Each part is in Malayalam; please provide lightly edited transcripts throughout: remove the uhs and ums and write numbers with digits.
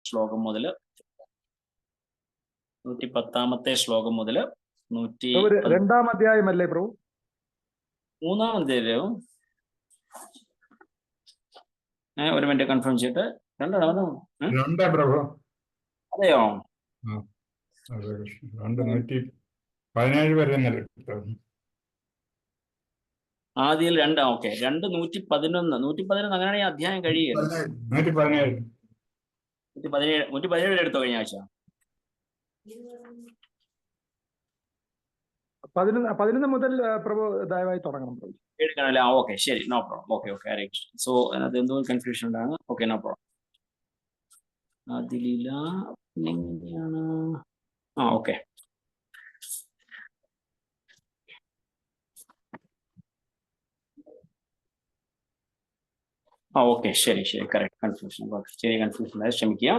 ശ്ലോകം മുതൽ 110ാമത്തെ ശ്ലോകം മുതൽ 2ാം അധ്യായമല്ലേ പ്രഭു? 3ാം അധ്യായം. ഒരു മിനിറ്റ് കൺഫേം ചെയ്തിട്ട്. 2 പ്രഭു. അതെയോ? 117 വരെ ആദ്യം 2. ഓക്കെ, 111 അങ്ങനെയാണെങ്കിൽ അധ്യായം കഴിയുകയല്ലോ. 117 എടുത്തോ കഴിഞ്ഞ ആഴ്ച? 11 മുതൽ പ്രഭു ദയവായി തുടങ്ങണം പ്രഭു. എടുക്കണല്ലേ? ഓക്കെ, ശരി, no problem. Okay, Hare Krishna. So അതിനകത്ത് എന്തോ കൺഫ്യൂഷൻ ഉണ്ടാണ്. Okay, no problem. അതിലില്ല എങ്ങനെയാണ്? ഓക്കെ. ഓക്കെ, ശരി, കറക്റ്റ്. കൺഫ്യൂഷൻ, ചെറിയ കൺഫ്യൂഷൻ ആയി, ക്ഷമിക്കുക.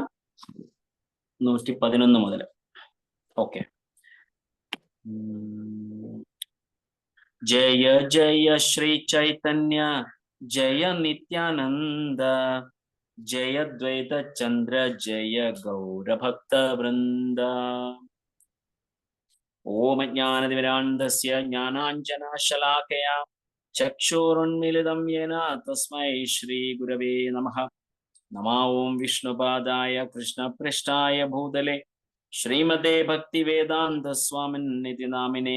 111 മുതൽ. ഓക്കെ. ജയ ജയ ശ്രീ ചൈതന്യ ജയ നിത്യാനന്ദ ജയ ദ്വൈത ചന്ദ്ര ജയ ഗൗരഭക്ത വൃന്ദ. ഓം അജ്ഞാനതിമിരാന്ധസ്യ ജ്ഞാനാഞ്ജനശലാകയാ ചക്ഷുരുന്മിലിതം യേന തസ്മൈ ശ്രീ ഗുരവേ നമഃ. നമോ ഓം വിഷ്ണുപാദായ കൃഷ്ണപൃഷ്ഠായ ഭൂതലേ ശ്രീമതേ ഭക്തിവേദാന്ത സ്വാമിന്നിതി നാമിനേ.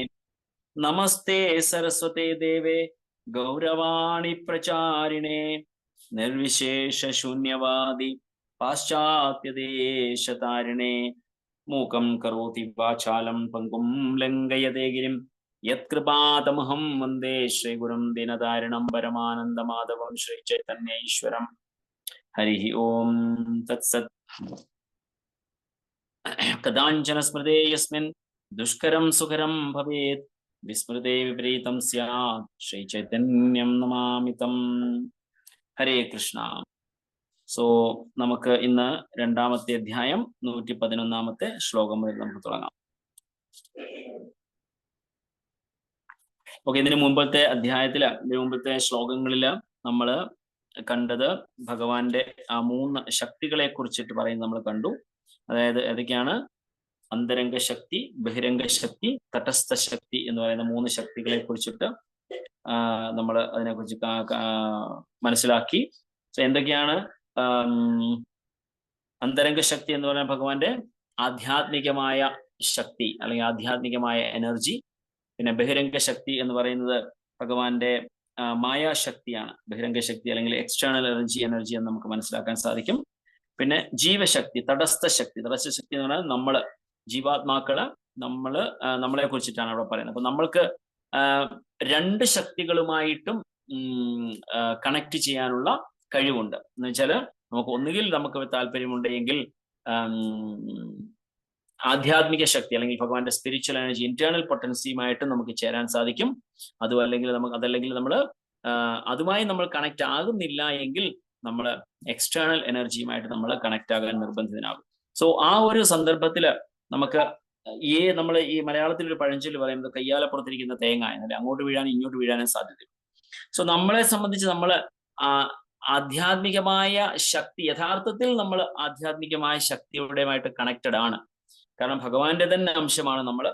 നമസ്തേ സരസ്വതേ ദേവേ ഗൗരവാണി പ്രചാരിണേ നിർവിശേഷ ശൂന്യവാദി പാശ്ചാത്യദേശതാരിണേ. മൂകം കരോതി വാചാലം പങ്കും ലംഘയതേ ഗിരിം യത്കൃപാതമഹം വന്ദേ ശ്രീഗുരും ദീനതാരിണം പരമാനന്ദമാധവം ശ്രീ ചൈതന്യ ഈശ്വരം. ഹരി ഓം തത്സത്. കഥാഞ്ചന സ്മൃതേ യസ്മിൻ ദുഷ്കരം സുകരം ഭവേത് വിസ്മൃതേ വിപരീതം സ്യാത് ശ്രീ ചൈതന്യം നമാമിതം. ഹരേ കൃഷ്ണ. സോ നമുക്ക് ഇന്ന് 2ാമത്തെ അധ്യായം 111ാമത്തെ ശ്ലോകം മുതൽ നമുക്ക് തുടങ്ങാം. ഓക്കെ, ഇതിനു മുമ്പത്തെ ശ്ലോകങ്ങളില് നമ്മൾ കണ്ടത് ഭഗവാന്റെ ആ 3 ശക്തികളെ കുറിച്ചിട്ട് പറയുന്നത് നമ്മൾ കണ്ടു. അതായത് ഏതൊക്കെയാണ്? അന്തരംഗ ശക്തി, ബഹിരംഗ ശക്തി, തടസ്ഥ ശക്തി എന്ന് പറയുന്ന 3 ശക്തികളെ കുറിച്ചിട്ട് നമ്മൾ അതിനെക്കുറിച്ച് മനസ്സിലാക്കി. സോ എന്തൊക്കെയാണ് അന്തരംഗ ശക്തി എന്ന് പറയുന്നത്? ഭഗവാന്റെ ആധ്യാത്മികമായ ശക്തി അല്ലെങ്കിൽ ആധ്യാത്മികമായ എനർജി. പിന്നെ ബഹിരംഗ ശക്തി എന്ന് പറയുന്നത് ഭഗവാന്റെ മായാശക്തിയാണ്. ബഹിരംഗ ശക്തി അല്ലെങ്കിൽ എക്സ്റ്റേണൽ എനർജി എന്ന് നമുക്ക് മനസ്സിലാക്കാൻ സാധിക്കും. പിന്നെ ജീവശക്തി, തടസ്ഥ ശക്തി എന്ന് പറഞ്ഞാൽ നമ്മള് ജീവാത്മാക്കള്, നമ്മളെ കുറിച്ചിട്ടാണ് അവിടെ പറയുന്നത്. അപ്പൊ നമ്മൾക്ക് 2 ശക്തികളുമായിട്ടും കണക്ട് ചെയ്യാനുള്ള കഴിവുണ്ട്. എന്ന് വെച്ചാൽ നമുക്ക് ഒന്നുകിൽ നമുക്ക് താല്പര്യമുണ്ടെങ്കിൽ ആധ്യാത്മിക ശക്തി അല്ലെങ്കിൽ ഭഗവാന്റെ സ്പിരിച്വൽ എനർജി, ഇന്റേണൽ പൊട്ടൻസിയുമായിട്ട് നമുക്ക് ചേരാൻ സാധിക്കും. അതല്ലെങ്കിൽ നമ്മൾ അതുമായി നമ്മൾ കണക്ട് ആകുന്നില്ല എങ്കിൽ നമ്മൾ എക്സ്റ്റേണൽ എനർജിയുമായിട്ട് നമ്മൾ കണക്ട് ആകാൻ നിർബന്ധിതനാകും. സോ ആ ഒരു സന്ദർഭത്തില് നമുക്ക് നമ്മൾ ഈ മലയാളത്തിൽ ഒരു പഴഞ്ചൊല്ല് പറയുന്നത് കയ്യാലപ്പുറത്തിരിക്കുന്ന തേങ്ങ എന്നല്ലേ, അങ്ങോട്ട് വീഴാനും ഇങ്ങോട്ട് വീഴാനും സാധ്യതയുണ്ട്. സോ നമ്മളെ സംബന്ധിച്ച് നമ്മൾ ആധ്യാത്മികമായ ശക്തി, യഥാർത്ഥത്തിൽ നമ്മൾ ആധ്യാത്മികമായ ശക്തിയുടെയുമായിട്ട് കണക്റ്റഡ് ആണ്. കാരണം ഭഗവാന്റെ തന്നെ അംശമാണ് നമ്മൾ.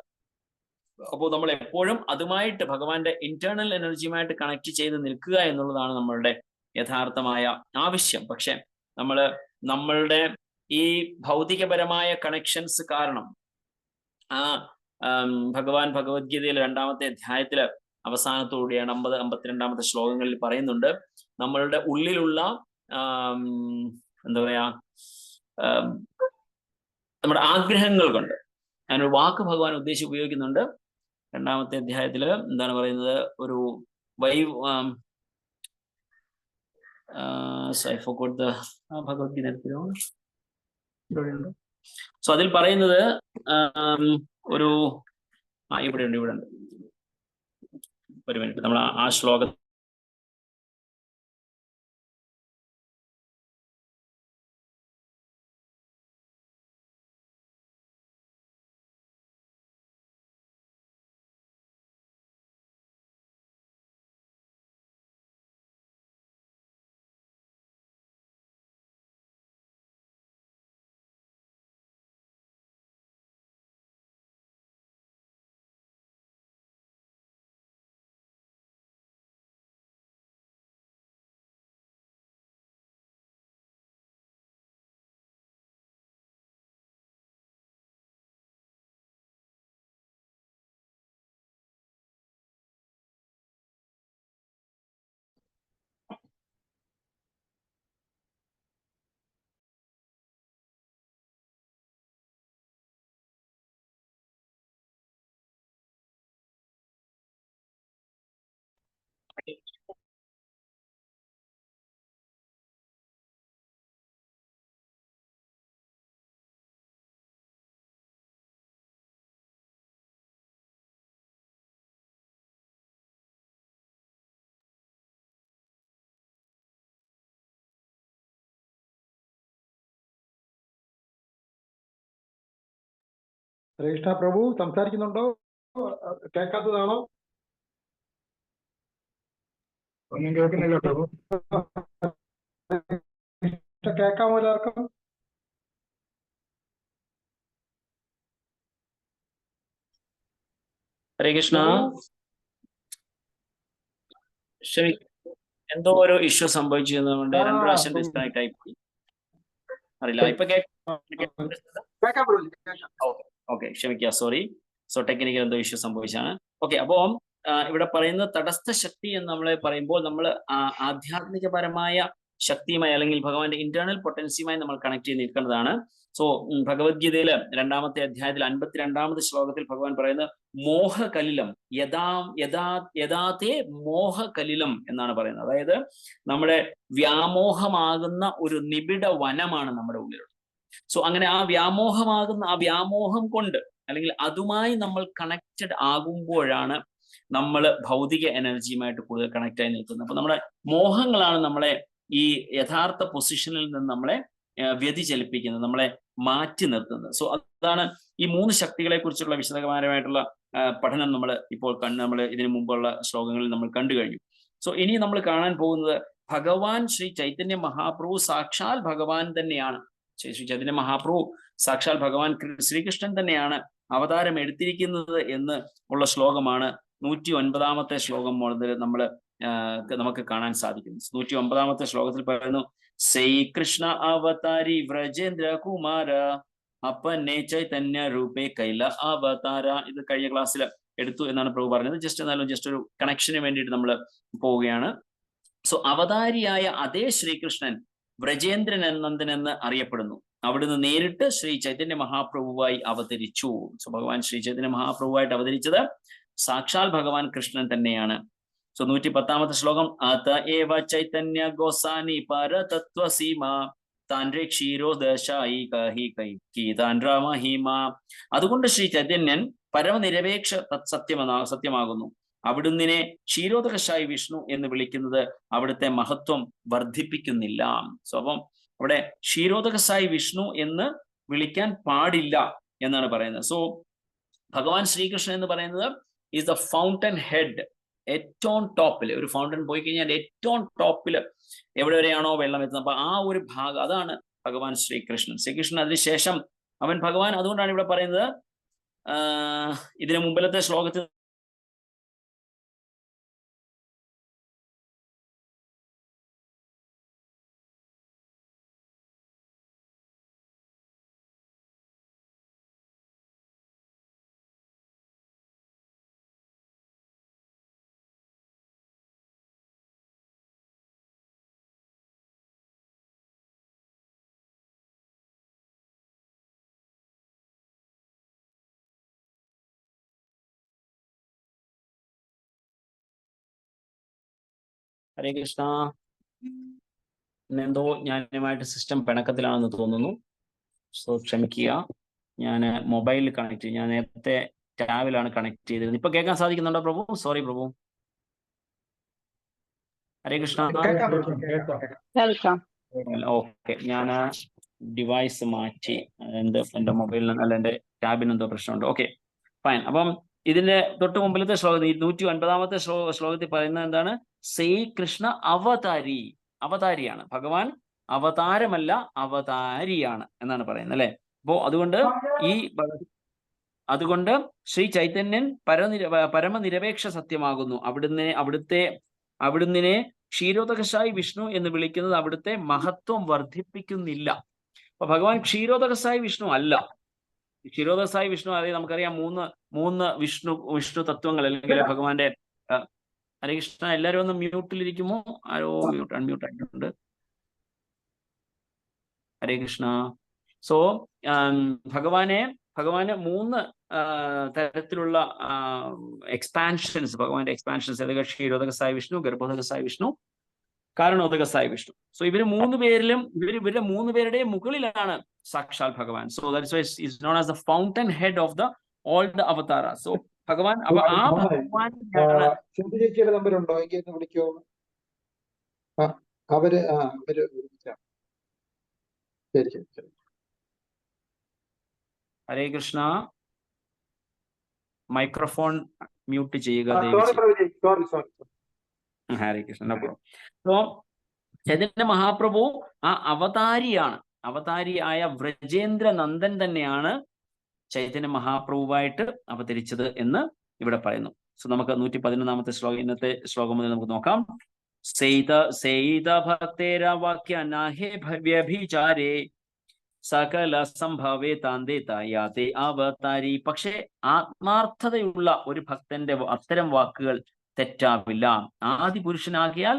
അപ്പോൾ നമ്മൾ എപ്പോഴും അതുമായിട്ട്, ഭഗവാന്റെ ഇന്റേണൽ എനർജിയുമായിട്ട് കണക്ട് ചെയ്ത് നിൽക്കുക എന്നുള്ളതാണ് നമ്മളുടെ യഥാർത്ഥമായ ആവശ്യം. പക്ഷെ നമ്മളുടെ ഈ ഭൗതികപരമായ കണക്ഷൻസ് കാരണം ഭഗവാൻ ഭഗവത്ഗീതയിൽ 2ാമത്തെ അധ്യായത്തില് അവസാനത്തോടെയാണ് 50-52ാമത്തെ ശ്ലോകങ്ങളിൽ പറയുന്നുണ്ട്, നമ്മളുടെ ഉള്ളിലുള്ള എന്താ പറയാ നമ്മുടെ ആഗ്രഹങ്ങൾ കൊണ്ട്. ഞാനൊരു വാക്ക് ഭഗവാൻ ഉദ്ദേശിച്ച് ഉപയോഗിക്കുന്നുണ്ട് 2ാമത്തെ അധ്യായത്തില്. എന്താണ് പറയുന്നത്? ഒരു ഭഗവത്ഗീത. സോ അതിൽ പറയുന്നത് ഒരു ഇവിടെ ഉണ്ട്. ഒരു മിനിറ്റ്, നമ്മൾ ആ ശ്ലോകം ഹരേ കൃഷ്ണ പ്രഭു സംസാരിക്കുന്നുണ്ടോ? കേൾക്കാത്തതാണോ? ഒന്നും കേൾക്കുന്നില്ല പ്രഭു. കേൾക്കാമോ എല്ലാവർക്കും? ഹരേ കൃഷ്ണ. ശരി, എന്തോ ഒരു ഇഷ്യൂ സംഭവിച്ചു എന്നതുകൊണ്ട് 2 പ്രാവശ്യം ഡിസ്കണക്ട് ആയി പോയി. അറിയില്ല, ഇപ്പൊ ഓക്കെ, ക്ഷമിക്കുക, സോറി. സോ ടെക്നിക്കൽ എന്തോ ഇഷ്യൂ സംഭവിച്ചാണ്. ഓക്കെ, അപ്പോ ഇവിടെ പറയുന്ന തടസ്ഥ ശക്തി എന്ന് നമ്മൾ പറയുമ്പോൾ നമ്മൾ ആധ്യാത്മികപരമായ ശക്തിയുമായി അല്ലെങ്കിൽ ഭഗവാന്റെ ഇന്റേണൽ പൊട്ടൻസിയുമായി നമ്മൾ കണക്ട് ചെയ്ത് നിൽക്കേണ്ടതാണ്. സോ ഭഗവത്ഗീതയില് 2-ാമത്തെ അധ്യായത്തിൽ 52-ാമത് ശ്ലോകത്തിൽ ഭഗവാൻ പറയുന്നത് മോഹകലിലം യഥാതേ മോഹകലിലം എന്നാണ് പറയുന്നത്. അതായത് നമ്മുടെ വ്യാമോഹമാകുന്ന ഒരു നിബിഡ വനമാണ് നമ്മുടെ ഉള്ളിലുള്ളത്. സോ അങ്ങനെ ആ വ്യാമോഹം കൊണ്ട് അല്ലെങ്കിൽ അതുമായി നമ്മൾ കണക്റ്റഡ് ആകുമ്പോഴാണ് നമ്മൾ ഭൗതിക എനർജിയുമായിട്ട് കൂടുതൽ കണക്റ്റ് ആയി നിൽക്കുന്നത്. അപ്പൊ നമ്മുടെ മോഹങ്ങളാണ് നമ്മളെ ഈ യഥാർത്ഥ പൊസിഷനിൽ നിന്ന് നമ്മളെ വ്യതിചലിപ്പിക്കുന്നത്, നമ്മളെ മാറ്റി നിർത്തുന്നത്. സോ അതാണ് ഈ 3 ശക്തികളെ കുറിച്ചുള്ള വിശദമായിട്ടുള്ള പഠനം നമ്മൾ ഇപ്പോൾ നമ്മൾ ഇതിനു മുമ്പുള്ള ശ്ലോകങ്ങളിൽ നമ്മൾ കണ്ടു കഴിഞ്ഞു. സോ ഇനി നമ്മൾ കാണാൻ പോകുന്നത് ഭഗവാൻ ശ്രീ ചൈതന്യ മഹാപ്രഭു സാക്ഷാൽ ഭഗവാൻ തന്നെയാണ്. ശ്രീ ചൈതന്യ മഹാപ്രഭു സാക്ഷാൽ ഭഗവാൻ ശ്രീകൃഷ്ണൻ തന്നെയാണ് അവതാരം എടുത്തിരിക്കുന്നത് എന്ന് ഉള്ള ശ്ലോകമാണ് 109-ാമത്തെ ശ്ലോകം മുതൽ നമുക്ക് കാണാൻ സാധിക്കുന്നു. 109-ാമത്തെ ശ്ലോകത്തിൽ പറയുന്നു, ശ്രീകൃഷ്ണ അവതാരി വ്രജേന്ദ്ര കുമാര അപ്പനെ ചൈതന്യ രൂപേ കൈല അവതാര. ഇത് കഴിഞ്ഞ ക്ലാസ്സിൽ എടുത്തു എന്നാണ് പ്രഭു പറഞ്ഞത്. ജസ്റ്റ് ഒരു കണക്ഷന് വേണ്ടിയിട്ട് നമ്മൾ പോവുകയാണ്. സോ അവതാരിയായ അതേ ശ്രീകൃഷ്ണൻ വ്രജേന്ദ്രൻ നന്ദൻ എന്ന് അറിയപ്പെടുന്നു. അവിടുന്ന് നേരിട്ട് ശ്രീ ചൈതന്യ മഹാപ്രഭുവായി അവതരിച്ചു. സോ ഭഗവാൻ ശ്രീ ചൈതന്യ മഹാപ്രഭുവായിട്ട് അവതരിച്ചത് സാക്ഷാൽ ഭഗവാൻ കൃഷ്ണൻ തന്നെയാണ്. സോ 110-ാമത്തെ ശ്ലോകം, അത ഏവ ചൈതന്യ ഗോസാനി പരതത്വസീമ താൻരെ ക്ഷീരോദശായി താൻ രാമഹിമ. അതുകൊണ്ട് ശ്രീ ചൈതന്യൻ പരമനിരപേക്ഷ സത്യമാകുന്നു. അവിടുന്നിനെ ക്ഷീരോദകശായി വിഷ്ണു എന്ന് വിളിക്കുന്നത് അവിടുത്തെ മഹത്വം വർദ്ധിപ്പിക്കുന്നില്ല. സോ അപ്പം അവിടെ ക്ഷീരോദകശായി വിഷ്ണു എന്ന് വിളിക്കാൻ പാടില്ല എന്നാണ് പറയുന്നത്. സോ ഭഗവാൻ ശ്രീകൃഷ്ണൻ എന്ന് പറയുന്നത് ഈസ് ദ ഫൗണ്ടൻ ഹെഡ്. ഏറ്റവും ടോപ്പിൽ ഒരു ഫൗണ്ടൻ പോയി കഴിഞ്ഞാൽ ഏറ്റവും ടോപ്പിൽ എവിടെ വരെയാണോ വെള്ളം എത്തുന്നത്, അപ്പൊ ആ ഒരു ഭാഗം അതാണ് ഭഗവാൻ ശ്രീകൃഷ്ണൻ. അതിനുശേഷം അവൻ ഭഗവാൻ. അതുകൊണ്ടാണ് ഇവിടെ പറയുന്നത് ഇതിനു മുമ്പിലത്തെ ശ്ലോകത്തിൽ ഹരേ കൃഷ്ണ. എന്തോ ഞാനുമായിട്ട് സിസ്റ്റം പിണക്കത്തിലാണെന്ന് തോന്നുന്നു. സോ ക്ഷമിക്കുക. ഞാൻ മൊബൈലിൽ കണക്ട് ചെയ്യും. ഞാൻ നേരത്തെ ടാബിലാണ് കണക്ട് ചെയ്തിരുന്നത്. ഇപ്പൊ കേൾക്കാൻ സാധിക്കുന്നുണ്ടോ പ്രഭു? സോറി പ്രഭു. ഹരേ കൃഷ്ണ. ഓക്കെ, ഞാൻ ഡിവൈസ് മാറ്റി. എന്റെ മൊബൈലിൽ നിന്ന് എന്റെ ടാബിന് എന്തോ പ്രശ്നമുണ്ട്. Okay, fine. അപ്പം ഇതിന്റെ തൊട്ട് മുമ്പിലത്തെ ശ്ലോകത്തിൽ 109-ാമത്തെ ശ്ലോകത്തിൽ പറയുന്നത് എന്താണ്? ശ്രീകൃഷ്ണ അവതാരിയാണ്. ഭഗവാൻ അവതാരമല്ല, അവതാരിയാണ് എന്നാണ് പറയുന്നത്, അല്ലെ? അപ്പോ അതുകൊണ്ട് ശ്രീ ചൈതന്യൻ പരമനിരപേക്ഷ സത്യമാകുന്നു. അവിടുന്നിനെ ക്ഷീരോദകശായി വിഷ്ണു എന്ന് വിളിക്കുന്നത് അവിടുത്തെ മഹത്വം വർദ്ധിപ്പിക്കുന്നില്ല. അപ്പൊ ഭഗവാൻ ക്ഷീരോദകശായി വിഷ്ണു അല്ല. ക്ഷീരോദകശായി വിഷ്ണു, അതായത് നമുക്കറിയാം മൂന്ന് വിഷ്ണു തത്വങ്ങൾ അല്ലെങ്കിൽ ഭഗവാന്റെ. ഹരേ കൃഷ്ണ. എല്ലാവരും ഒന്ന് മ്യൂട്ടിലിരിക്കുമോ? ആരോ അൺമ്യൂട്ട് ആയിട്ടുണ്ട്. ഹരേ കൃഷ്ണ. സോ ഭഗവാന് 3 തരത്തിലുള്ള എക്സ്പാൻഷൻസ്, ഭഗവാന്റെ എക്സ്പാൻഷൻസ്. ഏതൊക്കെ? ക്ഷീരോദകശായി വിഷ്ണു, ഗർഭോദകശായി വിഷ്ണു, കാരണോദകശായി വിഷ്ണു. സോ ഇവരുടെ 3 പേരുടെയും മുകളിലാണ് സാക്ഷാൽ ഭഗവാൻ. So that's why is known as the fountain head of the all the അവതാര. സോ ഭഗവാൻ ചേച്ചിയുടെ നമ്പർ ഉണ്ടോ? എനിക്ക് വിളിക്കോ? അവര് ശരി. ഹരേ കൃഷ്ണ. മൈക്രോഫോൺ മ്യൂട്ട് ചെയ്യുക സോറി ദയവ് പ്രഭുജി, സോറി. ഹരേ കൃഷ്ണൻ. അപ്പുറം സോ ചൈതന്യ മഹാപ്രഭു ആ അവതാരിയായ വ്രജേന്ദ്ര നന്ദൻ തന്നെയാണ് ചൈതന്യ മഹാപ്രഭുവായിട്ട് അവതരിച്ചത് എന്ന് ഇവിടെ പറയുന്നു. സോ നമുക്ക് 111-ാമത്തെ ശ്ലോകം, ഇന്നത്തെ ശ്ലോകം മുതൽ നമുക്ക് നോക്കാം. സെയ്ത ഭക്തേര വാക്യ നാഹേ വ്യഭിചാരേ സകല സംഭവേ താന്തേ തായാതെ അവതാരി. പക്ഷേ ആത്മാർത്ഥതയുള്ള ഒരു ഭക്തന്റെ അത്തരം വാക്കുകൾ തെറ്റാവില്ല. ആദി പുരുഷനാകിയാൽ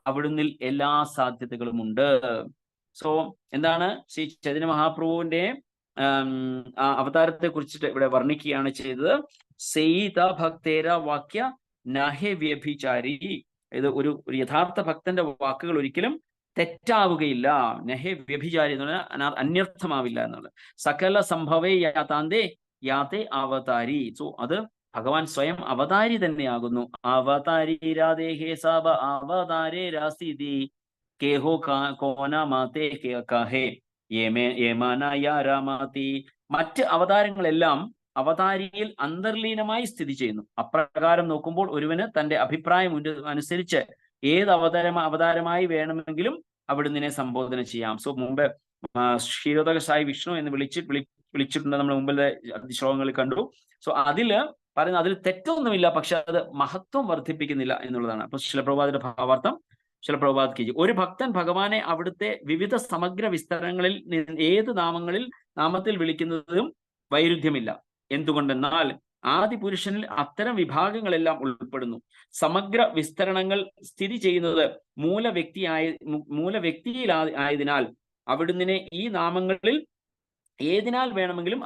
അവിടുന്ന് എല്ലാ സാധ്യതകളും ഉണ്ട്. സോ എന്താണ് ശ്രീ ചൈതന്യ മഹാപ്രഭുവിന്റെ അവതാരത്തെ കുറിച്ചിട്ട് ഇവിടെ വർണ്ണിക്കുകയാണ് ചെയ്തത്. സെയ്ത ഭക്തേര വാക്യ നഹേ വ്യഭിചാരി. ഇത് ഒരു യഥാർത്ഥ ഭക്തന്റെ വാക്കുകൾ ഒരിക്കലും തെറ്റാവുകയില്ല. നഹേ വ്യഭിചാരി എന്ന് പറഞ്ഞാൽ അന്യർത്ഥമാവില്ല എന്നുള്ളത്. സകല സംഭവേ യാതാന്തേ യാതേ അവതാരി. സോ അത് ഭഗവാൻ സ്വയം അവതാരി തന്നെയാകുന്നു. അവതാരി രാധേഹേ സവ അവതാരേ രാസിതി കേഹോ കോനമാതേ കഹേ യേമാനായാരാമാതി. മറ്റ് അവതാരങ്ങളെല്ലാം അവതാരിയിൽ അന്തർലീനമായി സ്ഥിതി ചെയ്യുന്നു. അപ്രകാരം നോക്കുമ്പോൾ ഒരുവന് തന്റെ അഭിപ്രായം അനുസരിച്ച് ഏത് അവതാരമായി വേണമെങ്കിലും അവിടുന്ന് സംബോധന ചെയ്യാം. സോ മുമ്പ് ക്ഷീരോദക സായി വിഷ്ണു എന്ന് വിളിച്ചിട്ടുണ്ട്, നമ്മൾ മുമ്പിലെ ശ്ലോകങ്ങളിൽ കണ്ടു. സോ പറയുന്നത് അതിൽ തെറ്റൊന്നുമില്ല, പക്ഷെ അത് മഹത്വം വർദ്ധിപ്പിക്കുന്നില്ല എന്നുള്ളതാണ്. അപ്പൊ ശിലപ്രഭുപാദിന്റെ ഭാവാർത്ഥം ശിലപ്രഭുപാദ് കി ജി. ഒരു ഭക്തൻ ഭഗവാനെ അവിടുത്തെ വിവിധ സമഗ്ര വിസ്തരങ്ങളിൽ ഏത് നാമത്തിൽ വിളിക്കുന്നതും വൈരുദ്ധ്യമില്ല. എന്തുകൊണ്ടെന്നാൽ ആദി പുരുഷനിൽ അത്തരം വിഭാഗങ്ങളെല്ലാം ഉൾപ്പെടുന്നു. സമഗ്ര വിസ്തരണങ്ങൾ സ്ഥിതി ചെയ്യുന്നത് മൂലവ്യക്തിയിൽ ആയതിനാൽ അവിടുന്ന് ഈ നാമങ്ങളിൽ ഏതിനാൽ വേണമെങ്കിലും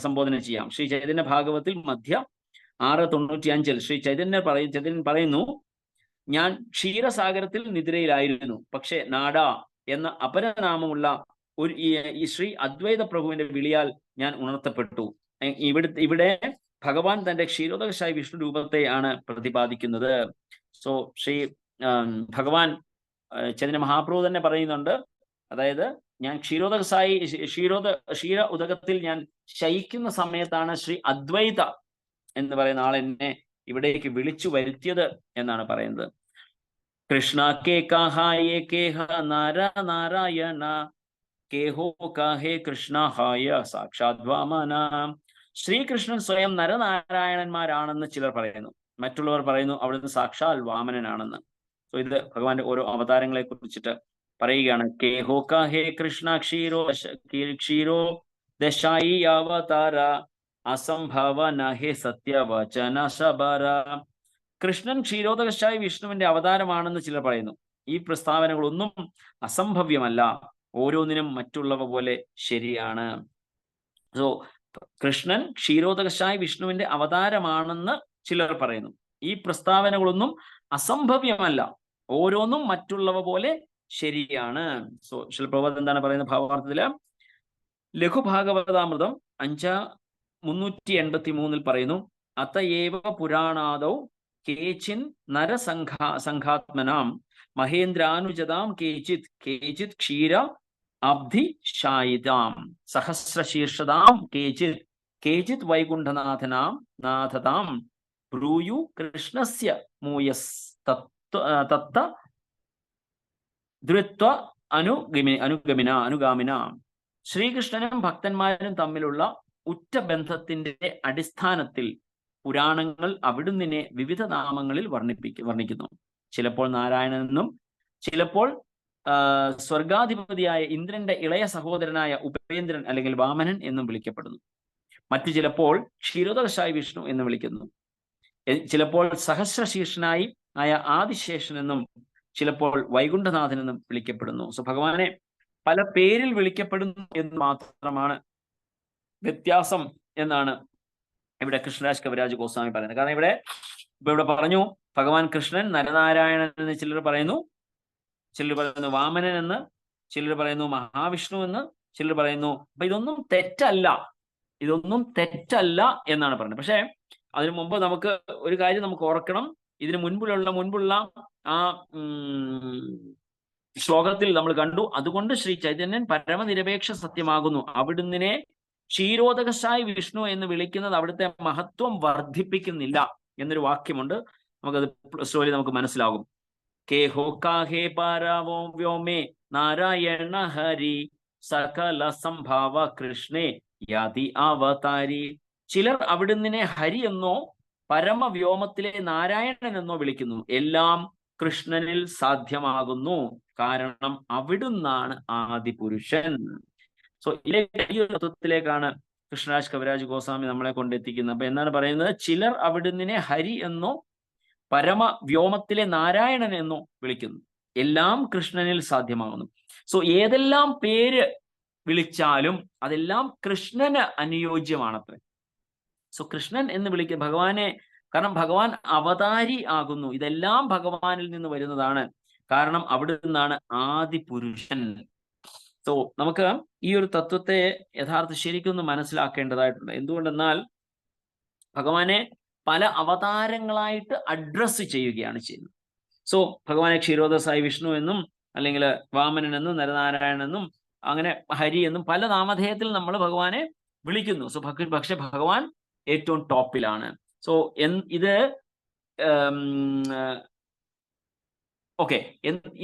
സംബോധന ചെയ്യാം. ശ്രീ ചൈതന്യ ഭാഗവത്തിൽ മധ്യ 6:95 ശ്രീ ചൈതന്യൻ പറയുന്നു, ഞാൻ ക്ഷീരസാഗരത്തിൽ നിദ്രയിലായിരുന്നു, പക്ഷെ നാഡ എന്ന അപരനാമമുള്ള ഈ ശ്രീ അദ്വൈത പ്രഭുവിന്റെ വിളിയാൽ ഞാൻ ഉണർത്തപ്പെട്ടു. ഇവിടെ ഭഗവാൻ തന്റെ ക്ഷീരോദകശായി വിഷ്ണു രൂപത്തെയാണ് പ്രതിപാദിക്കുന്നത്. സോ ശ്രീ ഭഗവാൻ ചൈതന്യ മഹാപ്രഭു തന്നെ പറയുന്നുണ്ട്, അതായത് ഞാൻ ക്ഷീര ഉദകത്തിൽ ഞാൻ ശയിക്കുന്ന സമയത്താണ് ശ്രീ അദ്വൈത എന്ന് പറയുന്ന ആൾ എന്നെ ഇവിടേക്ക് വിളിച്ചു വരുത്തിയത് എന്നാണ് പറയുന്നത്. കൃഷ്ണ കേ കാഹായേ കേഹ നാരായണ കേഹോ കാഹേ കൃഷ്ണ ഹായ സാക്ഷാത് വാമന. ശ്രീകൃഷ്ണൻ സ്വയം നരനാരായണന്മാരാണെന്ന് ചിലർ പറയുന്നു, മറ്റുള്ളവർ പറയുന്നു അവിടുന്ന് സാക്ഷാൽ വാമനനാണെന്ന്. സോ ഇത് ഭഗവാന്റെ ഓരോ അവതാരങ്ങളെ കുറിച്ചിട്ട് പറയുകയാണ്. കേഹോ കാഹേ കൃഷ്ണ ക്ഷീരോ ദശായി അവതാര അസംഭവ നഹേ സത്യവചന ശബര. കൃഷ്ണൻ ക്ഷീരോദകശായി വിഷ്ണുവിന്റെ അവതാരമാണെന്ന് ചിലർ പറയുന്നു. ഈ പ്രസ്താവനകളൊന്നും അസംഭവ്യമല്ല, ഓരോന്നിനും മറ്റുള്ളവ പോലെ ശരിയാണ്. സോ കൃഷ്ണൻ ക്ഷീരോദകശായി വിഷ്ണുവിന്റെ അവതാരമാണെന്ന് ചിലർ പറയുന്നു. ഈ പ്രസ്താവനകളൊന്നും അസംഭവ്യമല്ല, ഓരോന്നും മറ്റുള്ളവ പോലെ ശരിയാണ്. സോ ശിലപ്രഭുപാദ് എന്താണ് പറയുന്നത് ഭാവാർത്ഥത്തില്? ലഘുഭാഗവതാമൃതം 5:383 പറയുന്നു, അതയേവ പുരാണാദൗ കേചിൻ നരസംഘാത്മനാം മഹേന്ദ്രാനുജതാം കേചിത് ക്ഷീര അബ്ധിശായിതാം സഹസ്രശീർഷതാം കേചിത് വൈകുണ്ഠനാഥതാം ബ്രൂയു കൃഷ്ണസ്യ മൂയസ് തത്ത ധൃത്വ അനുഗാമിന. ശ്രീകൃഷ്ണനും ഭക്തന്മാരും തമ്മിലുള്ള ഉറ്റ ബന്ധത്തിന്റെ അടിസ്ഥാനത്തിൽ പുരാണങ്ങൾ അവിടുന്ന് വിവിധ നാമങ്ങളിൽ വർണ്ണിക്കുന്നു. ചിലപ്പോൾ നാരായണനെന്നും ചിലപ്പോൾ സ്വർഗാധിപതിയായ ഇന്ദ്രന്റെ ഇളയ സഹോദരനായ ഉപേന്ദ്രൻ അല്ലെങ്കിൽ വാമനൻ എന്നും വിളിക്കപ്പെടുന്നു. മറ്റു ചിലപ്പോൾ ക്ഷീരോദകശായി വിഷ്ണു എന്ന് വിളിക്കുന്നു. ചിലപ്പോൾ സഹസ്രശീർഷനായി ആയ ആദിശേഷൻ എന്നും ചിലപ്പോൾ വൈകുണ്ഠനാഥൻ എന്നും വിളിക്കപ്പെടുന്നു. സോ ഭഗവാനെ പല പേരിൽ വിളിക്കപ്പെടുന്നു എന്ന് മാത്രമാണ് വ്യത്യാസം എന്നാണ് ഇവിടെ കൃഷ്ണരാജ് കവിരാജ് ഗോസ്വാമി പറയുന്നത്. കാരണം ഇവിടെ പറഞ്ഞു ഭഗവാൻ കൃഷ്ണൻ നരനാരായണൻ എന്ന് ചിലർ പറയുന്നു, ചിലർ പറയുന്നു വാമനൻ എന്ന്, ചിലർ പറയുന്നു മഹാവിഷ്ണു എന്ന്, ചിലർ പറയുന്നു. അപ്പൊ ഇതൊന്നും തെറ്റല്ല എന്നാണ് പറയുന്നത്. പക്ഷെ അതിനു മുമ്പ് നമുക്ക് ഒരു കാര്യം നമുക്ക് ഓർക്കണം. ഇതിന് മുൻപുള്ള ആ ശ്ലോകത്തിൽ നമ്മൾ കണ്ടു, അതുകൊണ്ട് ശ്രീ ചൈതന്യൻ പരമനിരപേക്ഷ സത്യമാകുന്നു, അവിടുന്ന് ക്ഷീരോദകശായി വിഷ്ണു എന്ന് വിളിക്കുന്നത് അവിടുത്തെ മഹത്വം വർദ്ധിപ്പിക്കുന്നില്ല എന്നൊരു വാക്യമുണ്ട്. നമുക്കത് സ്ലോലി നമുക്ക് മനസ്സിലാകും. കേ ഹോ കാഹേ പാരാവോ വ്യോമേ നാരായണ ഹരി സകല സംഭാവ കൃഷ്ണേ യാതി അവതാരി. ചിലർ അവിടുന്ന് ഹരി എന്നോ പരമവ്യോമത്തിലെ നാരായണൻ എന്നോ വിളിക്കുന്നു. എല്ലാം കൃഷ്ണനിൽ സാധ്യമാകുന്നു, കാരണം അവിടുന്നാണ് ആദിപുരുഷൻ. സോ ഈ ഒരു തത്വത്തിലേക്കാണ് കൃഷ്ണരാജ് കവിരാജ് ഗോസ്വാമി നമ്മളെ കൊണ്ടെത്തിക്കുന്നത്. അപ്പൊ എന്താണ് പറയുന്നത്? ചിലർ അവിടുന്ന് ഹരി എന്നോ പരമവ്യോമത്തിലെ നാരായണൻ എന്നോ വിളിക്കുന്നു, എല്ലാം കൃഷ്ണനിൽ സാധ്യമാകുന്നു. സോ ഏതെല്ലാം പേര് വിളിച്ചാലും അതെല്ലാം കൃഷ്ണന് അനുയോജ്യമാണത്രേ. സോ കൃഷ്ണൻ എന്ന് വിളിക്കുക ഭഗവാനെ, കാരണം ഭഗവാൻ അവതാരി ആകുന്നു. ഇതെല്ലാം ഭഗവാനിൽ നിന്ന് വരുന്നതാണ്, കാരണം അവിടെ നിന്നാണ് ആദിപുരുഷൻ. സോ നമുക്ക് ഈ ഒരു തത്വത്തെ യഥാർത്ഥ ശരിക്കും ഒന്ന് മനസ്സിലാക്കേണ്ടതായിട്ടുണ്ട്. എന്തുകൊണ്ടെന്നാൽ ഭഗവാനെ പല അവതാരങ്ങളായിട്ട് അഡ്രസ്സ് ചെയ്യുകയാണ് ചെയ്യുന്നത്. സോ ഭഗവാനെ ക്ഷീരോദസായി വിഷ്ണു എന്നും, അല്ലെങ്കിൽ വാമനൻ എന്നും, നരനാരായണൻ എന്നും, അങ്ങനെ ഹരി എന്നും പല നാമധേയത്തിൽ നമ്മൾ ഭഗവാനെ വിളിക്കുന്നു. സോ പക്ഷെ ഭഗവാൻ ഏറ്റവും ടോപ്പിലാണ്. സോ ഇത് ഓക്കെ,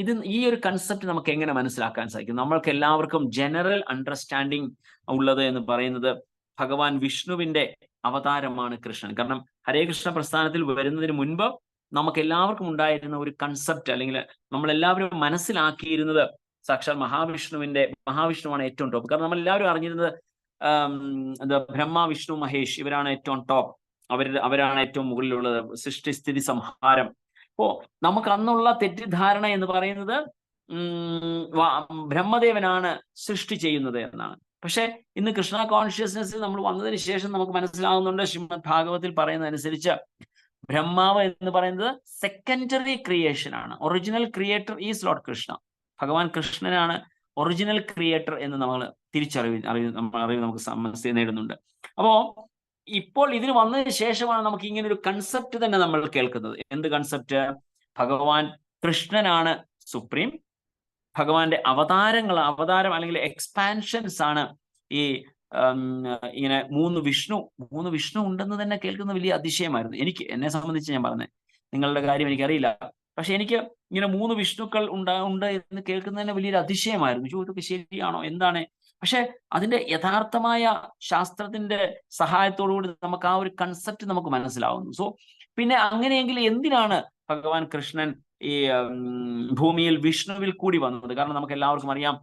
ഇത് ഈ ഒരു കൺസെപ്റ്റ് നമുക്ക് എങ്ങനെ മനസ്സിലാക്കാൻ സാധിക്കും? നമ്മൾക്ക് എല്ലാവർക്കും ജനറൽ അണ്ടർസ്റ്റാൻഡിങ് ഉള്ളത് എന്ന് പറയുന്നത് ഭഗവാൻ വിഷ്ണുവിന്റെ അവതാരമാണ് കൃഷ്ണൻ. കാരണം ഹരേ കൃഷ്ണ പ്രസ്ഥാനത്തിൽ വരുന്നതിന് മുൻപ് നമുക്ക് എല്ലാവർക്കും ഉണ്ടായിരുന്ന ഒരു കൺസെപ്റ്റ്, അല്ലെങ്കിൽ നമ്മളെല്ലാവരും മനസ്സിലാക്കിയിരുന്നത് സാക്ഷാൽ മഹാവിഷ്ണുവാണ് ഏറ്റവും ടോപ്പ്. കാരണം നമ്മൾ എല്ലാവരും അറിഞ്ഞിരുന്നത് എന്താ, ബ്രഹ്മ വിഷ്ണു മഹേഷ് ഇവരാണ് ഏറ്റവും ടോപ്പ്, അവരാണ് ഏറ്റവും മുകളിലുള്ളത്, സൃഷ്ടിസ്ഥിതി സംഹാരം. അപ്പോ നമുക്ക് അന്നുള്ള തെറ്റിദ്ധാരണ എന്ന് പറയുന്നത് ബ്രഹ്മദേവനാണ് സൃഷ്ടി ചെയ്യുന്നത് എന്നാണ്. പക്ഷെ ഇന്ന് കൃഷ്ണ കോൺഷ്യസ്നെസ്സിൽ നമ്മൾ വന്നതിന് ശേഷം നമുക്ക് മനസ്സിലാകുന്നുണ്ട്, ശ്രീമദ് ഭാഗവത്തിൽ പറയുന്നതനുസരിച്ച് ബ്രഹ്മാവ് എന്ന് പറയുന്നത് സെക്കൻഡറി ക്രിയേഷൻ ആണ്. Original creator is Lord Krishna. ഭഗവാൻ കൃഷ്ണനാണ് ഒറിജിനൽ ക്രിയേറ്റർ എന്ന് നമ്മൾ അറിവ് നമുക്ക് നേടുന്നുണ്ട്. അപ്പോ ഇപ്പോൾ ഇതിന് വന്നതിന് ശേഷമാണ് നമുക്ക് ഇങ്ങനെ ഒരു കൺസെപ്റ്റ് തന്നെ നമ്മൾ കേൾക്കുന്നത്. എന്ത് കൺസെപ്റ്റ്? ഭഗവാൻ കൃഷ്ണനാണ് സുപ്രീം, ഭഗവാന്റെ അവതാരം അല്ലെങ്കിൽ എക്സ്പാൻഷൻസ് ആണ് ഈ ഇങ്ങനെ മൂന്ന് വിഷ്ണു ഉണ്ടെന്ന് തന്നെ കേൾക്കുന്ന വലിയ അതിശയമായിരുന്നു എന്നെ സംബന്ധിച്ച്. ഞാൻ പറഞ്ഞത് നിങ്ങളുടെ കാര്യം എനിക്കറിയില്ല, പക്ഷെ എനിക്ക് ഇങ്ങനെ മൂന്ന് വിഷ്ണുക്കൾ ഉണ്ട് എന്ന് കേൾക്കുന്നതന്നെ വലിയൊരു അതിശയമായിരുന്നു. ഇതൊക്കെ ശരിയാണോ, എന്താണ്? പക്ഷെ അതിന്റെ യഥാർത്ഥമായ ശാസ്ത്രത്തിന്റെ സഹായത്തോടുകൂടി നമുക്ക് ആ ഒരു കൺസെപ്റ്റ് നമുക്ക് മനസ്സിലാവുന്നു. സോ പിന്നെ അങ്ങനെയെങ്കിൽ എന്തിനാണ് ഭഗവാൻ കൃഷ്ണൻ ഈ ഭൂമിയിൽ വിഷ്ണുവിൽ കൂടി വന്നത്? കാരണം നമുക്ക് എല്ലാവർക്കും അറിയാം,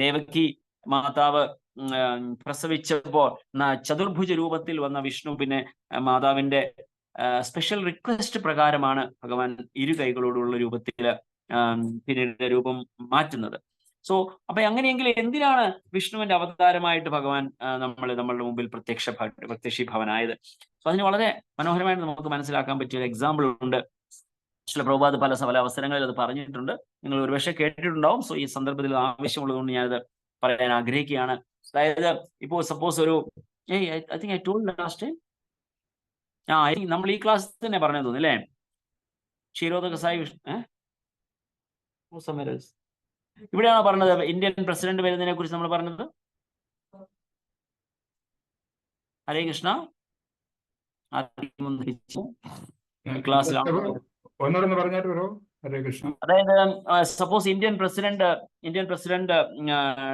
ദേവകി മാതാവ് പ്രസവിച്ചപ്പോൾ ചതുർഭുജ രൂപത്തിൽ വന്ന വിഷ്ണു പിന്നെ മാതാവിന്റെ സ്പെഷ്യൽ റിക്വസ്റ്റ് പ്രകാരമാണ് ഭഗവാൻ ഇരു കൈകളോടുള്ള രൂപത്തിൽ പിന്നീട് രൂപം മാറ്റുന്നത്. സോ അപ്പൊ അങ്ങനെയെങ്കിൽ എന്തിനാണ് വിഷ്ണുവിന്റെ അവതാരമായിട്ട് ഭഗവാൻ നമ്മളുടെ മുമ്പിൽ പ്രത്യക്ഷീഭവനായത്? സോ അതിന് വളരെ മനോഹരമായിട്ട് നമുക്ക് മനസ്സിലാക്കാൻ പറ്റിയ ഒരു എക്സാമ്പിൾ ഉണ്ട്. ചില പ്രഭുപാദ് പല അവസരങ്ങളിൽ അത് പറഞ്ഞിട്ടുണ്ട്, നിങ്ങൾ ഒരുപക്ഷെ കേട്ടിട്ടുണ്ടാവും. സോ ഈ സന്ദർഭത്തിൽ ആവശ്യമുള്ളതുകൊണ്ട് ഞാനത് പറയാൻ ആഗ്രഹിക്കുകയാണ്. അതായത് ഇപ്പോൾ സപ്പോസ് ഒരു I think I told last നമ്മൾ ഈ ക്ലാസ് തന്നെ പറഞ്ഞു തോന്നുന്നു അല്ലേ? ക്ഷീരോദക സായി വിഷ്ണു ഇവിടെയാണോ പറഞ്ഞത് ഇന്ത്യൻ പ്രസിഡന്റ് വരുന്നതിനെ കുറിച്ച് നമ്മൾ പറഞ്ഞത്? ഹരേ കൃഷ്ണ, ക്ലാസ്സിലാണ്. അതായത് സപ്പോസ് ഇന്ത്യൻ പ്രസിഡന്റ്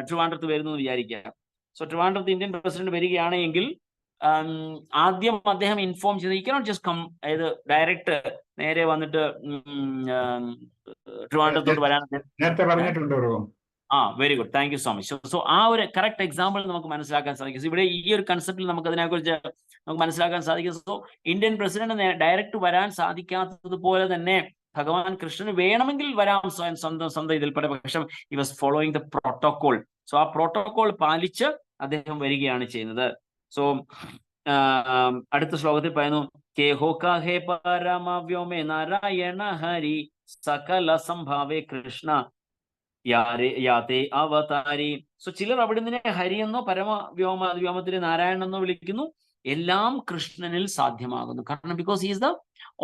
ട്രിവാൻഡ്രത്ത് വരുന്നു എന്ന് വിചാരിക്കുക. സോ ട്രിവാൻഡ്രത്ത് ഇന്ത്യൻ പ്രസിഡന്റ് വരികയാണെങ്കിൽ ആദ്യം അദ്ദേഹം ഇൻഫോം ചെയ്ത് ഈ കനോട്ട് ജസ്റ്റ് കം, അതായത് ഡയറക്റ്റ് നേരെ വന്നിട്ട് ട്രിവാൻഡ്രത്തോട്ട് വരാൻ. Very good, thank you so much. So ആ ഒരു കറക്റ്റ് എക്സാമ്പിൾ നമുക്ക് മനസ്സിലാക്കാൻ സാധിക്കും. ഇവിടെ ഈ ഒരു കൺസെപ്റ്റിൽ നമുക്ക് അതിനെക്കുറിച്ച് നമുക്ക് മനസ്സിലാക്കാൻ സാധിക്കും. സോ ഇന്ത്യൻ പ്രസിഡന്റ് ഡയറക്റ്റ് വരാൻ സാധിക്കാത്തതുപോലെ തന്നെ ഭഗവാൻ കൃഷ്ണന് വേണമെങ്കിൽ വരാം സ്വന്തം ഇതിൽപ്പെട്ട, പക്ഷെ he was following the protocol. So ആ പ്രോട്ടോകോൾ പാലിച്ച് അദ്ദേഹം വരികയാണ് ചെയ്യുന്നത്. സോ അടുത്ത ശ്ലോകത്തിൽ പറയുന്നു, കേ ഹോകാ ഹേ പരമവ്യോമേ നാരായണ ഹരി സകല സംഭാവേ കൃഷ്ണ യാതേ അവതാരി. സോ ചിലർ അവിടുന്ന് ഹരി എന്നോ വ്യോമത്തിലെ നാരായണൻ എന്നോ വിളിക്കുന്നു, എല്ലാം കൃഷ്ണനിൽ സാധ്യമാകുന്നു. കാരണം because he is the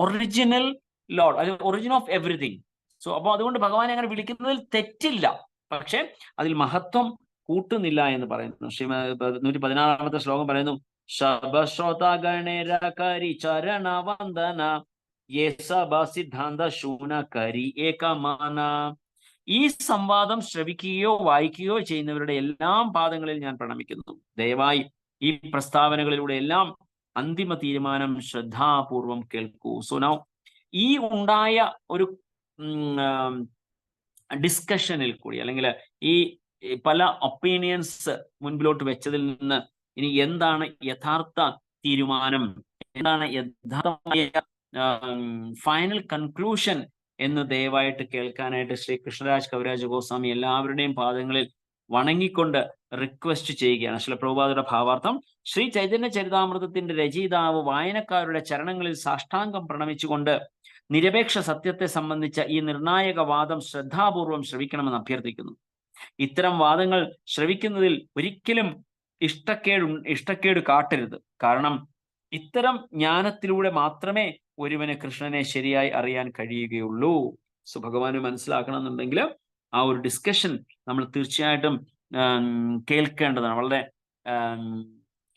original Lord, അത് ഒറിജിൻ ഓഫ് എവറിഥിങ്. സോ അപ്പോൾ അതുകൊണ്ട് ഭഗവാനെ അങ്ങനെ വിളിക്കുന്നതിൽ തെറ്റില്ല, പക്ഷെ അതിൽ മഹത്വം കൂട്ടുന്നില്ല എന്ന് പറയുന്നു. 116 ശ്ലോകം പറയുന്നു, ശബശ്രോതഗണേരകരി ചരണ വന്ദന യേ സഭ സിദ്ധാന്ത ശൂന കരി ഏകമാന. ഈ സംവാദം ശ്രവിക്കുകയോ വായിക്കുകയോ ചെയ്യുന്നവരുടെ എല്ലാം പാദങ്ങളിൽ ഞാൻ പ്രണമിക്കുന്നു. ദയവായി ഈ പ്രസ്താവനകളിലൂടെ എല്ലാം അന്തിമ തീരുമാനം ശ്രദ്ധാപൂർവം കേൾക്കൂ. സോ നൗ ഈ ഉണ്ടായ ഒരു ഡിസ്കഷനിൽ കൂടി, അല്ലെങ്കിൽ ഈ പല ഒപ്പീനിയൻസ് മുൻപിലോട്ട് വെച്ചതിൽ നിന്ന് ഇനി എന്താണ് യഥാർത്ഥ തീരുമാനം, എന്താണ് യഥാർത്ഥമായ ഫൈനൽ കൺക്ലൂഷൻ എന്ന് ദയവായിട്ട് കേൾക്കാനായിട്ട് ശ്രീ കൃഷ്ണരാജ് കവിരാജ് ഗോസ്വാമി എല്ലാവരുടെയും പാദങ്ങളിൽ വണങ്ങിക്കൊണ്ട് റിക്വസ്റ്റ് ചെയ്യുകയാണ്. ശ്രീ പ്രഭുപാദയുടെ ഭാവാർത്ഥം: ശ്രീ ചൈതന്യ ചരിതാമൃതത്തിന്റെ രചയിതാവ് വായനക്കാരുടെ ചരണങ്ങളിൽ സാഷ്ടാംഗം പ്രണമിച്ചുകൊണ്ട് നിരപേക്ഷ സത്യത്തെ സംബന്ധിച്ച ഈ നിർണായക വാദം ശ്രദ്ധാപൂർവം ശ്രവിക്കണമെന്ന് അഭ്യർത്ഥിക്കുന്നു. ഇത്തരം വാദങ്ങൾ ശ്രവിക്കുന്നതിൽ ഒരിക്കലും ഇഷ്ടക്കേട് കാട്ടരുത്. കാരണം ഇത്തരം ജ്ഞാനത്തിലൂടെ മാത്രമേ ഒരുവന് കൃഷ്ണനെ ശരിയായി അറിയാൻ കഴിയുകയുള്ളൂ. സോ ഭഗവാന് മനസ്സിലാക്കണം എന്നുണ്ടെങ്കിൽ ആ ഒരു ഡിസ്കഷൻ നമ്മൾ തീർച്ചയായിട്ടും കേൾക്കേണ്ടതാണ്. വളരെ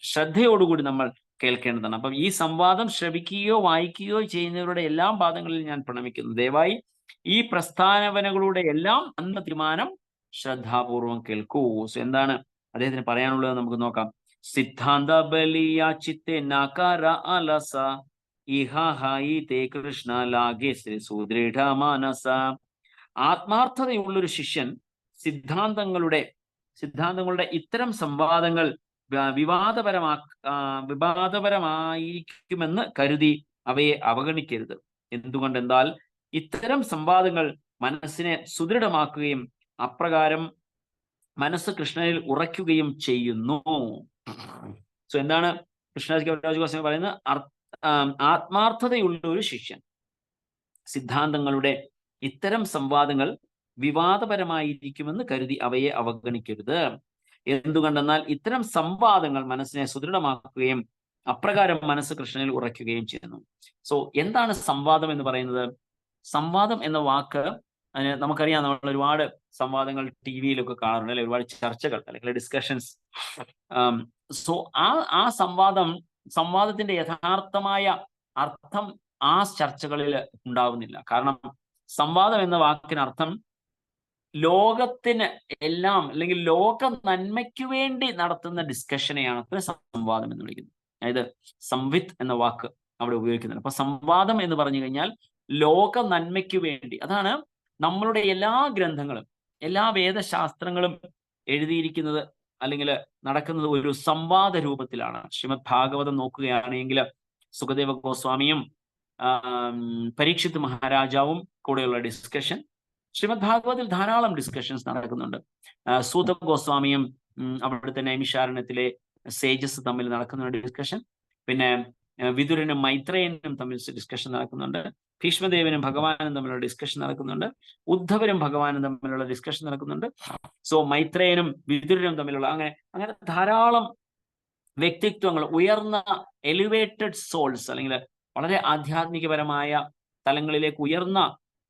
ശ്രദ്ധയോടുകൂടി നമ്മൾ കേൾക്കേണ്ടതാണ്. അപ്പം ഈ സംവാദം ശ്രവിക്കുകയോ വായിക്കുകയോ ചെയ്യുന്നവരുടെ എല്ലാം പാദങ്ങളിൽ ഞാൻ പ്രണമിക്കുന്നു. ദയവായി ഈ പ്രസ്താവനകളുടെ എല്ലാം അന്തിമ തീരുമാനം ശ്രദ്ധാപൂർവം കേൾക്കൂ. സോ എന്താണ് അദ്ദേഹത്തിന് പറയാനുള്ളത് നമുക്ക് നോക്കാം. സിദ്ധാന്ത ബലിയ ചിത്തെ നകര അലസ ഇഹായി തേ കൃഷ്ണ ലാഗെ ശ്രീ സുദൃഢ മാനസ. ആത്മാർത്ഥതയുള്ളൊരു ശിഷ്യൻ സിദ്ധാന്തങ്ങളുടെ ഇത്തരം സംവാദങ്ങൾ വിവാദപരമായിരിക്കുമെന്ന് കരുതി അവയെ അവഗണിക്കരുത്. എന്തുകൊണ്ടെന്നാൽ ഇത്തരം സംവാദങ്ങൾ മനസ്സിനെ സുദൃഢമാക്കുകയും അപ്രകാരം മനസ്സ് കൃഷ്ണനിൽ ഉറയ്ക്കുകയും ചെയ്യുന്നു. സോ എന്താണ് കൃഷ്ണരാജ് കവിരാജ് ഗോസ്വാമി പറയുന്നത്? ആത്മാർത്ഥതയുള്ള ഒരു ശിഷ്യൻ സിദ്ധാന്തങ്ങളുടെ ഇത്തരം സംവാദങ്ങൾ വിവാദപരമായിരിക്കുമെന്ന് കരുതി അവയെ അവഗണിക്കരുത്. എന്തുകൊണ്ടെന്നാൽ ഇത്തരം സംവാദങ്ങൾ മനസ്സിനെ സുദൃഢമാക്കുകയും അപ്രകാരം മനസ്സ് കൃഷ്ണനിൽ ഉറയ്ക്കുകയും ചെയ്യുന്നു. സോ എന്താണ് സംവാദം എന്ന് പറയുന്നത്? സംവാദം എന്ന വാക്ക് നമുക്കറിയാം, നമ്മൾ ഒരുപാട് സംവാദങ്ങൾ ടി വിയിലൊക്കെ കാണാറുണ്ട്, അല്ലെ? ഒരുപാട് ചർച്ചകൾ അല്ലെങ്കിൽ ഡിസ്കഷൻസ്. സോ ആ സംവാദത്തിന്റെ യഥാർത്ഥമായ അർത്ഥം ആ ചർച്ചകളിൽ ഉണ്ടാവുന്നില്ല. കാരണം സംവാദം എന്ന വാക്കിനർത്ഥം ലോകത്തിന് എല്ലാം, അല്ലെങ്കിൽ ലോക നന്മയ്ക്ക് വേണ്ടി നടത്തുന്ന ഡിസ്കഷനെയാണ് സംവാദം എന്ന് വിളിക്കുന്നത്. അതായത് സംവിത്ത് എന്ന വാക്ക് അവിടെ ഉപയോഗിക്കുന്നുണ്ട്. അപ്പൊ സംവാദം എന്ന് പറഞ്ഞു കഴിഞ്ഞാൽ ലോക നന്മയ്ക്ക് വേണ്ടി. അതാണ് നമ്മളുടെ എല്ലാ ഗ്രന്ഥങ്ങളും, എല്ലാ വേദശാസ്ത്രങ്ങളും എഴുതിയിരിക്കുന്നത് അല്ലെങ്കിൽ നടക്കുന്നത് ഒരു സംവാദ രൂപത്തിലാണ്. ശ്രീമദ് ഭാഗവതം നോക്കുകയാണെങ്കിൽ സുഖദേവ ഗോസ്വാമിയും പരീക്ഷിത് മഹാരാജാവും കൂടെയുള്ള ഡിസ്കഷൻ. ശ്രീമദ് ഭാഗവതിൽ ധാരാളം ഡിസ്കഷൻസ് നടക്കുന്നുണ്ട്. സൂത ഗോസ്വാമിയും അവിടുത്തെ നൈമിഷാരണ്യത്തിലെ സേജസ് തമ്മിൽ നടക്കുന്ന ഡിസ്കഷൻ. പിന്നെ വിതുരനും മൈത്രേയനും തമ്മിൽ ഡിസ്കഷൻ നടക്കുന്നുണ്ട്. ഭീഷ്മദേവനും ഭഗവാനും തമ്മിലുള്ള ഡിസ്കഷൻ നടക്കുന്നുണ്ട്. ഉദ്ധവരും ഭഗവാനും തമ്മിലുള്ള ഡിസ്കഷൻ നടക്കുന്നുണ്ട്. സോ മൈത്രേയനും വിതുരനും തമ്മിലുള്ള അങ്ങനെ ധാരാളം വ്യക്തിത്വങ്ങൾ, ഉയർന്ന എലിവേറ്റഡ് സോൾസ്, അല്ലെങ്കിൽ വളരെ ആധ്യാത്മികപരമായ തലങ്ങളിലേക്ക് ഉയർന്ന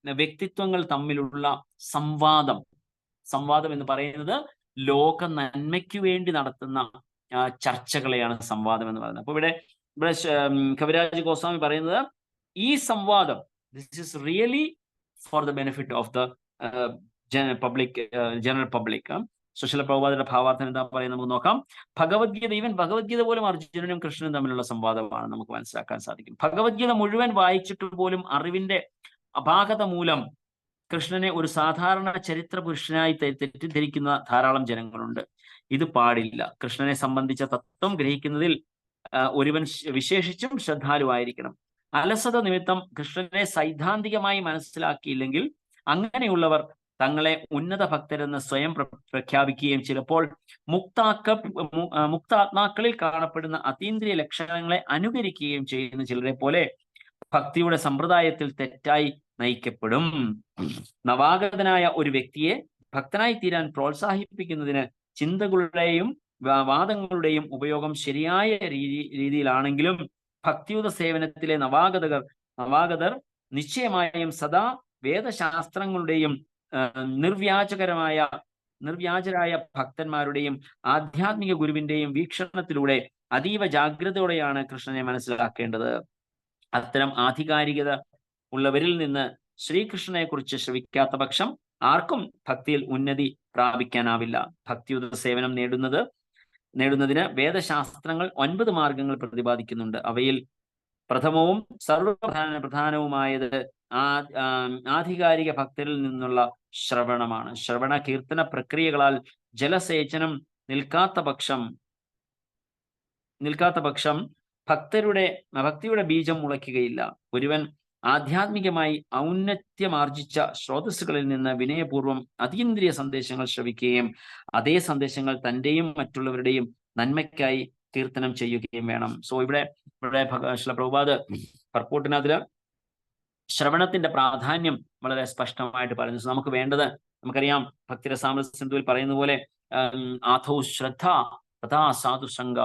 വ്യക്തിത്വങ്ങൾ തമ്മിലുള്ള സംവാദം എന്ന് പറയുന്നത് ലോക നന്മയ്ക്ക് വേണ്ടി നടത്തുന്ന ചർച്ചകളെയാണ് സംവാദം എന്ന് പറയുന്നത്. അപ്പൊ ഇവിടെ കവിരാജ് ഗോസ്വാമി പറയുന്നത് ഈ സംവാദം, this is really for the benefit of the general public. Sushila പ്രഭുപാദയുടെ ഭാവാർത്ഥം എന്താ പറയുന്നത് നമുക്ക് നോക്കാം. ഭഗവത്ഗീത പോലും അർജുനനും കൃഷ്ണനും തമ്മിലുള്ള സംവാദമാണ് നമുക്ക് മനസ്സിലാക്കാൻ സാധിക്കും. ഭഗവത്ഗീത മുഴുവൻ വായിച്ചിട്ട് പോലും അറിവിന്റെ അപാകത മൂലം കൃഷ്ണനെ ഒരു സാധാരണ ചരിത്ര പുരുഷനായി തെറ്റിദ്ധരിക്കുന്ന ധാരാളം ജനങ്ങളുണ്ട്. ഇത് പാടില്ല. കൃഷ്ണനെ സംബന്ധിച്ച തത്വം ഗ്രഹിക്കുന്നതിൽ ഒരുവൻ വിശേഷിച്ചും ശ്രദ്ധാലുവായിരിക്കണം. അലസത നിമിത്തം കൃഷ്ണനെ സൈദ്ധാന്തികമായി മനസ്സിലാക്കിയില്ലെങ്കിൽ അങ്ങനെയുള്ളവർ തങ്ങളെ ഉന്നത ഭക്തരെന്ന് സ്വയം പ്രഖ്യാപിക്കുകയും ചിലപ്പോൾ മുക്താത്മാക്കളിൽ കാണപ്പെടുന്ന അതീന്ദ്രിയ ലക്ഷണങ്ങളെ അനുകരിക്കുകയും ചെയ്യുന്ന ചിലരെ പോലെ ഭക്തിയുടെ സമ്പ്രദായത്തിൽ തെറ്റായി നയിക്കപ്പെടും. നവാഗതനായ ഒരു വ്യക്തിയെ ഭക്തനായി തീരാൻ പ്രോത്സാഹിപ്പിക്കുന്നതിന് ചിന്തകളുടെയും വാദങ്ങളുടെയും ഉപയോഗം ശരിയായ രീതിയിലാണെങ്കിലും ഭക്തിയുത സേവനത്തിലെ നവാഗതർ നിശ്ചയമായും സദാ വേദശാസ്ത്രങ്ങളുടെയും നിർവ്യാജകരമായ നിർവ്യാജരായ ഭക്തന്മാരുടെയും ആധ്യാത്മിക ഗുരുവിന്റെയും വീക്ഷണത്തിലൂടെ അതീവ ജാഗ്രതയോടെയാണ് കൃഷ്ണനെ മനസ്സിലാക്കേണ്ടത്. അത്തരം ആധികാരികത ഉള്ളവരിൽ നിന്ന് ശ്രീകൃഷ്ണനെ കുറിച്ച് ശ്രവിക്കാത്ത പക്ഷം ആർക്കും ഭക്തിയിൽ ഉന്നതി പ്രാപിക്കാനാവില്ല. ഭക്തിയുത സേവനം നേടുന്നതിന് വേദശാസ്ത്രങ്ങൾ 9 മാർഗങ്ങൾ പ്രതിപാദിക്കുന്നുണ്ട്. അവയിൽ പ്രഥമവും സർവപ്രധാനവുമായത് ആധികാരിക ഭക്തരിൽ നിന്നുള്ള ശ്രവണമാണ്. ശ്രവണ കീർത്തന പ്രക്രിയകളാൽ ജലസേചനം നിൽക്കാത്ത പക്ഷം ഭക്തിയുടെ ബീജം മുളയ്ക്കുകയില്ല. ഒരുവൻ ആധ്യാത്മികമായി ഔന്നത്യമാർജിച്ച സ്രോതസ്സുകളിൽ നിന്ന് വിനയപൂർവ്വം അതീന്ദ്രിയ സന്ദേശങ്ങൾ ശ്രവിക്കുകയും അതേ സന്ദേശങ്ങൾ തന്റെയും മറ്റുള്ളവരുടെയും നന്മയ്ക്കായി കീർത്തനം ചെയ്യുകയും വേണം. സോ ഇവിടെ ശ്രീല പ്രഭുപാദ് പർപ്പോട്ടിനകത്തില് ശ്രവണത്തിന്റെ പ്രാധാന്യം വളരെ സ്പഷ്ടമായിട്ട് പറയുന്നു. നമുക്ക് വേണ്ടത്, നമുക്കറിയാം, ഭക്തിരസാമൃത സിന്ധുവിൽ പറയുന്ന പോലെ ആഥോ ശ്രദ്ധ തഥാ സാധുസംഗ.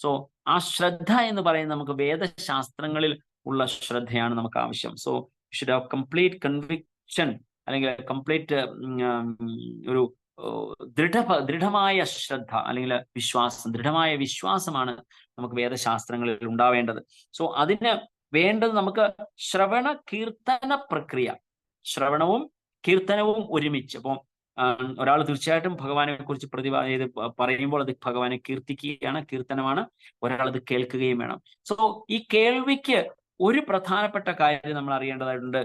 സോ ആ ശ്രദ്ധ എന്ന് പറയുന്നത് നമുക്ക് വേദശാസ്ത്രങ്ങളിൽ ഉള്ള ശ്രദ്ധയാണ് നമുക്ക് ആവശ്യം. So should have complete conviction, അല്ലെങ്കിൽ കംപ്ലീറ്റ് ഒരു ദൃഢമായ ശ്രദ്ധ അല്ലെങ്കിൽ ദൃഢമായ വിശ്വാസമാണ് നമുക്ക് വേദശാസ്ത്രങ്ങളിൽ ഉണ്ടാവേണ്ടത്. സോ അതിന് വേണ്ടത് നമുക്ക് ശ്രവണ കീർത്തന പ്രക്രിയ, ശ്രവണവും കീർത്തനവും ഒരുമിച്ച്. അപ്പോൾ ഒരാൾ തീർച്ചയായിട്ടും ഭഗവാനെ കുറിച്ച് പറയുമ്പോൾ അത് ഭഗവാനെ കീർത്തിക്കുകയാണ്, കീർത്തനമാണ്. ഒരാൾ അത് കേൾക്കുകയും വേണം. സോ ഈ കേൾവിക്ക് ഒരു പ്രധാനപ്പെട്ട കാര്യം നമ്മൾ അറിയേണ്ടതായിട്ടുണ്ട്.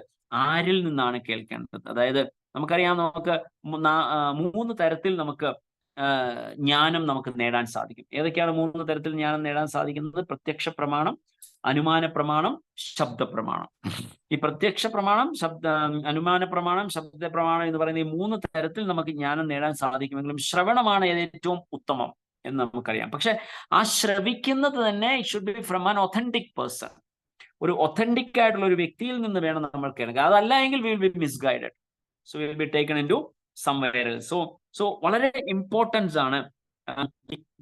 ആരിൽ നിന്നാണ് കേൾക്കേണ്ടത്? അതായത് നമുക്കറിയാം, നമുക്ക് 3 തരത്തിൽ നമുക്ക് ജ്ഞാനം നമുക്ക് നേടാൻ സാധിക്കും. ഏതൊക്കെയാണ് 3 തരത്തിൽ ജ്ഞാനം നേടാൻ സാധിക്കുന്നത്? പ്രത്യക്ഷ പ്രമാണം, അനുമാന പ്രമാണം, ശബ്ദ പ്രമാണം. ഈ പ്രത്യക്ഷ പ്രമാണം, അനുമാന പ്രമാണം, ശബ്ദ പ്രമാണം എന്ന് പറയുന്ന ഈ 3 തരത്തിൽ നമുക്ക് ജ്ഞാനം നേടാൻ സാധിക്കുമെങ്കിലും ശ്രവണമാണ് ഏറ്റവും ഉത്തമം എന്ന് നമുക്കറിയാം. പക്ഷെ ആ ശ്രവിക്കുന്നത് തന്നെ should be from an authentic person. ഒരു ഒത്തന്റിക് ആയിട്ടുള്ള ഒരു വ്യക്തിയിൽ നിന്ന് വേണം നമ്മൾ കേൾക്കുക. അതല്ല എങ്കിൽ will be misguided. So will be taken into somewhere else. So വളരെ ഇമ്പോർട്ടൻസ് ആണ്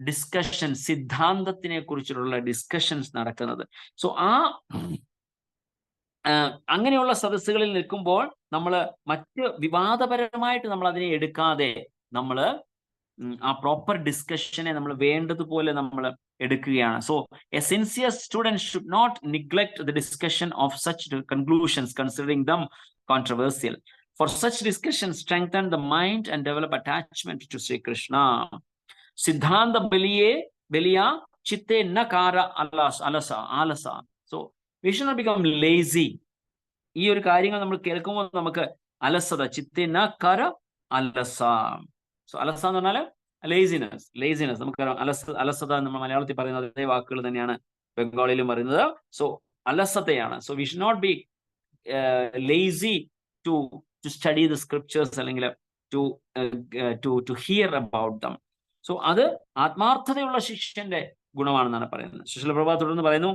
ഡിസ്കഷൻ, സിദ്ധാന്തത്തിനെ കുറിച്ചുള്ള ഡിസ്കഷൻസ് നടക്കുന്നത്. സോ അങ്ങനെയുള്ള സദസ്സുകളിൽ നിൽക്കുമ്പോൾ നമ്മൾ മറ്റ് വിവാദപരമായിട്ട് നമ്മൾ അതിനെ എടുക്കാതെ നമ്മൾ ആ പ്രോപ്പർ ഡിസ്കഷനെ നമ്മൾ വേണ്ടതുപോലെ നമ്മൾ എടുക്കുകയാണ്. So a sincere student should not neglect the discussion of such conclusions considering them controversial. For such discussions strengthen the mind and develop attachment to Sri Krishna. Siddhanta beliya chitte nakara alasa. So we should not become lazy. ഈ ഒരു കാര്യങ്ങൾ നമ്മൾ കേൾക്കുമ്പോൾ നമുക്ക് അലസത, ചിത്തെ നകര അലസ. സോ അലസ എന്ന് പറഞ്ഞാൽ ലേസിനെസ്. നമുക്കറിയാം, അലസത നമ്മൾ മലയാളത്തിൽ പറയുന്ന അതേ വാക്കുകൾ തന്നെയാണ് ബംഗാളിലും പറയുന്നത്. സോ അലസതയാണ്. So we should not be lazy to study the scriptures അല്ലെങ്കിൽ to hear about them. So അത് ആത്മാർത്ഥതയുള്ള ശിഷ്യന്റെ ഗുണമാണെന്നാണ് പറയുന്നത്. ശ്രീല പ്രഭുപാദ് തുടർന്ന് പറയുന്നു,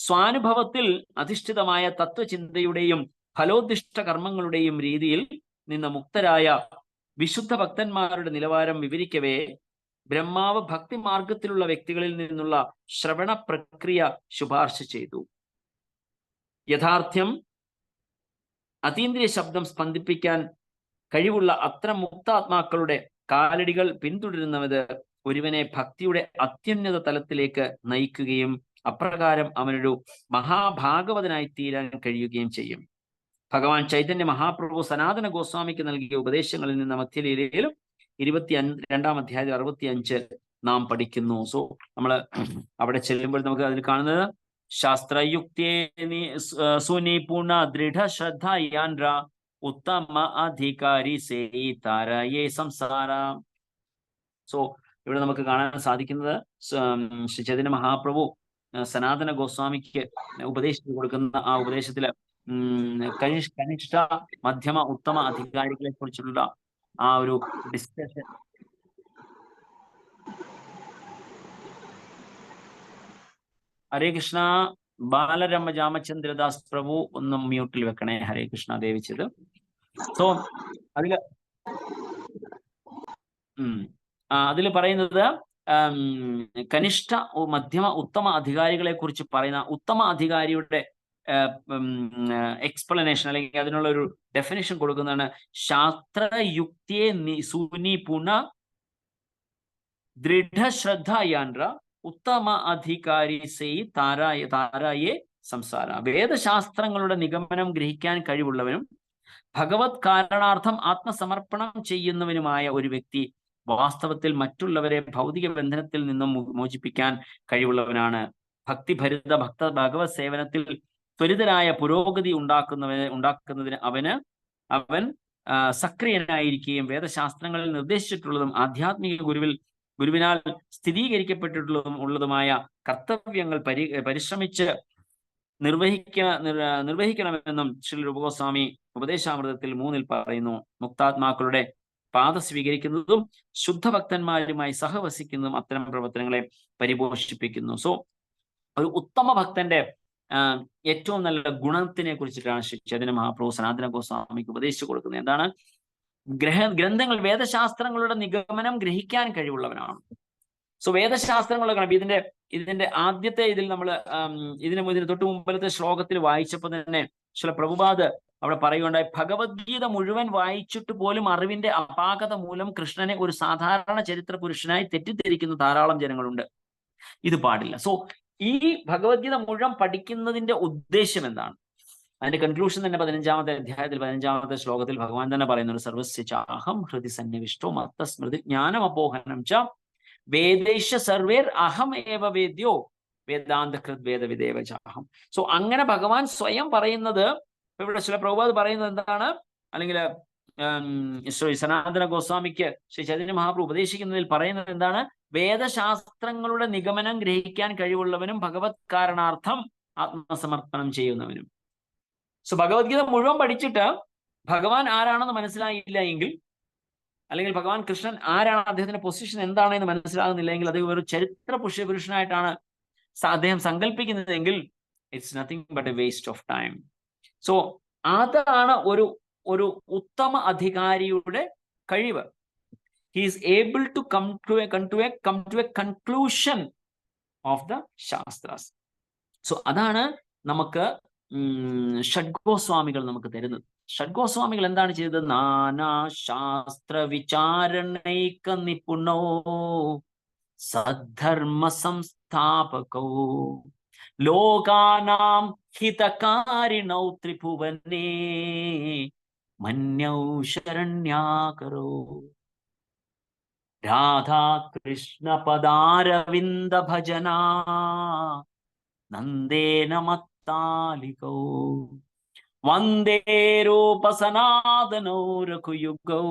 സ്വാനുഭവത്തിൽ അധിഷ്ഠിതമായ തത്വചിന്തയുടെയും ഫലോദിഷ്ട കർമ്മങ്ങളുടെയും രീതിയിൽ നിന്ന് മുക്തരായ വിശുദ്ധ ഭക്തന്മാരുടെ നിലവാരം വിവരിക്കവേ ബ്രഹ്മാവ് ഭക്തി മാർഗത്തിലുള്ള വ്യക്തികളിൽ നിന്നുള്ള ശ്രവണ പ്രക്രിയ ശുപാർശ ചെയ്തു. യഥാർത്ഥ്യം അതീന്ദ്രിയ ശബ്ദം സ്പന്ദിപ്പിക്കാൻ കഴിവുള്ള അത്തരം മുക്താത്മാക്കളുടെ കാലടികൾ പിന്തുടരുന്നത് ഒരുവനെ ഭക്തിയുടെ അത്യുന്നത തലത്തിലേക്ക് നയിക്കുകയും അപ്രകാരം അവനൊരു മഹാഭാഗവതനായി തീരാൻ കഴിയുകയും ചെയ്യും. ഭഗവാൻ ചൈതന്യ മഹാപ്രഭു സനാതന ഗോസ്വാമിക്ക് നൽകിയ ഉപദേശങ്ങളിൽ നിന്ന് മധ്യലീലയിലും 22-ാം അധ്യായത്തിൽ 65 നാം പഠിക്കുന്നു. സോ നമ്മൾ അവിടെ ചെല്ലുമ്പോൾ നമുക്ക് അതിൽ കാണുന്നത് ശാസ്ത്രയുക്തേ സുനിപുണ ദൃഢ ശ്രദ്ധയാൻര ഉത്തമ അധികാരി സേതാരയേ സംസാര. സോ ഇവിടെ നമുക്ക് കാണാൻ സാധിക്കുന്നത് ശ്രീ ചൈതന്യ മഹാപ്രഭു സനാതന ഗോസ്വാമിക്ക് ഉപദേശിച്ചു കൊടുക്കുന്ന ആ ഉപദേശത്തില് കനിഷ്ഠ, മധ്യമ, ഉത്തമ അധികാരികളെ കുറിച്ചുള്ള ആ ഒരു ഡിസ്കഷൻ. ഹരേ കൃഷ്ണ. ബാലരമ രാമചന്ദ്രദാസ് പ്രഭു ഒന്ന് മ്യൂട്ടിൽ വെക്കണേ. ഹരേ കൃഷ്ണ ദേവിച്ചത്. സോ അതില് പറയുന്നത് കനിഷ്ഠ, മധ്യമ, ഉത്തമ അധികാരികളെ കുറിച്ച് പറയുന്ന ഉത്തമ അധികാരിയുടെ എക്സ്പ്ലനേഷൻ അല്ലെങ്കിൽ അതിനുള്ള ഒരു ഡെഫിനേഷൻ കൊടുക്കുന്നതാണ് ശാസ്ത്രയുക്തിയെ സുനിപുണ ദൃഢശ്രദ്ധയാൻഡ്ര ഉത്തമ അധികാരി സൈ താരായെ സംസാര. വേദശാസ്ത്രങ്ങളുടെ നിഗമനം ഗ്രഹിക്കാൻ കഴിവുള്ളവനും ഭഗവത് കാരണാർത്ഥം ആത്മസമർപ്പണം ചെയ്യുന്നവനുമായ ഒരു വ്യക്തി വാസ്തവത്തിൽ മറ്റുള്ളവരെ ഭൗതിക ബന്ധനത്തിൽ നിന്നും മോചിപ്പിക്കാൻ കഴിവുള്ളവനാണ്. ഭക്തിഭരിത ഭഗവത് സേവനത്തിൽ ത്വരിതരായ പുരോഗതി ഉണ്ടാക്കുന്നതിന് അവൻ സക്രിയനായിരിക്കുകയും വേദശാസ്ത്രങ്ങളിൽ നിർദ്ദേശിച്ചിട്ടുള്ളതും ആധ്യാത്മിക ഗുരുവിനാൽ സ്ഥിരീകരിക്കപ്പെട്ടിട്ടുള്ളതുമായ കർത്തവ്യങ്ങൾ പരിശ്രമിച്ച് നിർവഹിക്കണമെന്നും ശ്രീ രൂപഗോസ്വാമി ഉപദേശാമൃതത്തിൽ 3 പറയുന്നു. മുക്താത്മാക്കളുടെ പാത സ്വീകരിക്കുന്നതും ശുദ്ധഭക്തന്മാരുമായി സഹവസിക്കുന്നതും അത്തരം പ്രവർത്തനങ്ങളെ പരിപോഷിപ്പിക്കുന്നു. സോ ഒരു ഉത്തമ ഭക്തന്റെ ഏറ്റവും നല്ല ഗുണത്തിനെ കുറിച്ചിട്ടാണ് ശ്രീ ചൈതന്യ മഹാപ്രഭു സനാതന ഗോസ്വാമിക്ക് ഉപദേശിച്ചു കൊടുക്കുന്നത്. എന്താണ്? ഗ്രന്ഥങ്ങൾ വേദശാസ്ത്രങ്ങളുടെ നിഗമനം ഗ്രഹിക്കാൻ കഴിവുള്ളവനാണ്. സോ വേദശാസ്ത്രങ്ങളൊക്കെ ഇതിന്റെ ആദ്യത്തെ ഇതിൽ നമ്മൾ ഇതിന് തൊട്ട് മുമ്പിലത്തെ ശ്ലോകത്തിൽ വായിച്ചപ്പോൾ തന്നെ ചില പ്രഭുപാദ് അവിടെ പറയുകയുണ്ടായി, ഭഗവത്ഗീത മുഴുവൻ വായിച്ചിട്ട് പോലും അറിവിന്റെ അപാകത മൂലം കൃഷ്ണനെ ഒരു സാധാരണ ചരിത്ര പുരുഷനായി തെറ്റിദ്ധരിക്കുന്ന ധാരാളം ജനങ്ങളുണ്ട്. ഇത് പാടില്ല. സോ ഈ ഭഗവത്ഗീത മുഴുവൻ പഠിക്കുന്നതിന്റെ ഉദ്ദേശം എന്താണ്? അതിന്റെ കൺക്ലൂഷൻ തന്നെ 15-ാമത്തെ അധ്യായത്തിൽ 15-ാമത്തെ ശ്ലോകത്തിൽ ഭഗവാൻ തന്നെ പറയുന്നുണ്ട്, സർവസ്യ ചാഹം ഹൃദി സന്നിവിഷ്ടോ മത്തസ്മൃതി ജ്ഞാനം അപോഹനം ച വേദേശ സർവേർ അഹം ഏവ വേദ്യോ വേദാന്തകൃത് വേദവിദേവ ചാഹം. സോ അങ്ങനെ ഭഗവാൻ സ്വയം പറയുന്നത്, ഇവിടെ ചില പ്രഭുപാദ് പറയുന്നത് എന്താണ്, അല്ലെങ്കിൽ ശ്രീ സനാതന ഗോസ്വാമിക്ക് ശ്രീ ചൈതന്യ മഹാപ്രഭു ഉപദേശിക്കുന്നതിൽ പറയുന്നത് എന്താണ്? വേദശാസ്ത്രങ്ങളുടെ നിഗമനം ഗ്രഹിക്കാൻ കഴിവുള്ളവനും ഭഗവത് കാരണാർത്ഥം ആത്മസമർപ്പണം ചെയ്യുന്നവനും. സോ ഭഗവത്ഗീത മുഴുവൻ പഠിച്ചിട്ട് ഭഗവാൻ ആരാണെന്ന് മനസ്സിലായില്ല എങ്കിൽ, അല്ലെങ്കിൽ ഭഗവാൻ കൃഷ്ണൻ ആരാണ്, അദ്ദേഹത്തിന്റെ പൊസിഷൻ എന്താണെന്ന് മനസ്സിലാകുന്നില്ല എങ്കിൽ, അത് ഒരു ചരിത്ര പുരുഷനായിട്ടാണ് അദ്ദേഹം സങ്കല്പിക്കുന്നതെങ്കിൽ it's nothing but a waste of time. So അതാണ് ഒരു ഉത്തമ അധികാരിയുടെ കഴിവ്. He is able to come to a conclusion of the shastras. So അതാണ് നമുക്ക് ഷഡ്ഗോസ്വാമികൾ നമുക്ക് തരുന്നത്. ഷഡ്ഗോസ്വാമികൾ എന്താണ് ചെയ്തത്? നാനാ ശാസ്ത്ര വിചാരണൈക നിപുണോ സദ്ധർമ്മ സംസ്ഥാപകോ ലോകാനാം ഹിതകാരിണൗ ത്രിഭുവനേ മന്യൗ ശരണ്യാകരോ രാധാ കൃഷ്ണ പദാരവിന്ദ ഭജനാ നന്ദേന മത്താലികോ വന്ദേ രൂപ സനാതനോ രഘുയുഗോ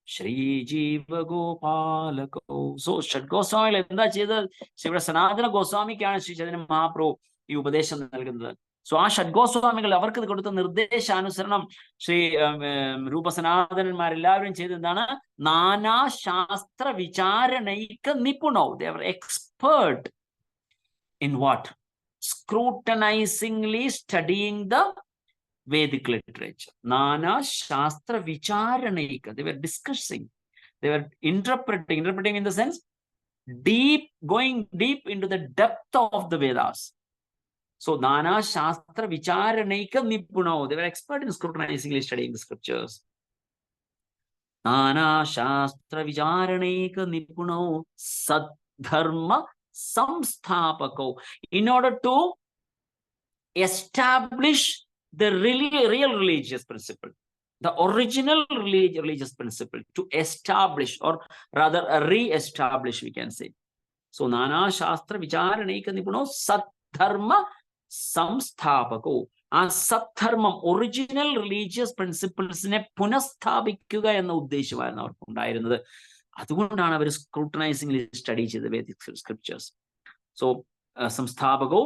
ശ്രീജീവ ഗോപാലകോ. സോ ഷഡ്ഗോസ്വാമികൾ എന്താ ചെയ്തത്? ഇവിടെ സനാതന ഗോസ്വാമിക്കാണ് ശ്രീ ചൈതന്യ മഹാപ്രഭു ഈ ഉപദേശം നൽകുന്നത്. സോ ആ ഷഡ്ഗോസ്വാമികൾ അവർക്ക് കൊടുത്ത നിർദ്ദേശാനുസരണം ശ്രീ രൂപസനാതനന്മാരെല്ലാവരും ചെയ്തത് എന്താണ്? നാനാ ശാസ്ത്ര വിചാരണൈക നിപുണോ. They are expert in what? Scrutinizingly studying the Vedic literature. Nana Shastra Vicharanika. They were discussing. They were interpreting in the sense going deep into the depth of the Vedas. So Nana Shastra Vicharanika Nipuno. They were expert in scrutinizingly studying the scriptures. Nana Shastra Vicharanika Nipuno Sadharma Samsthapako, in order to establish the real religious principle, the original religious principle, to establish, or rather re-establish, we can say. So Nana Shastra Vicharanika Nipuno Sadharma Samsthapako. ആ സദ്ധർമ്മം, ഒറിജിനൽ റിലീജിയസ് പ്രിൻസിപ്പിൾസിനെ പുനഃസ്ഥാപിക്കുക എന്ന ഉദ്ദേശമായിരുന്നു അവർക്ക് ഉണ്ടായിരുന്നത്. അതുകൊണ്ടാണ് അവർ സ്ക്രൂട്ടനൈസിംഗ്ലി സ്റ്റഡി ചെയ്ത് വേദിക് സ്ക്രിപ്ചേഴ്സ്. സോ സംസ്ഥാപകോ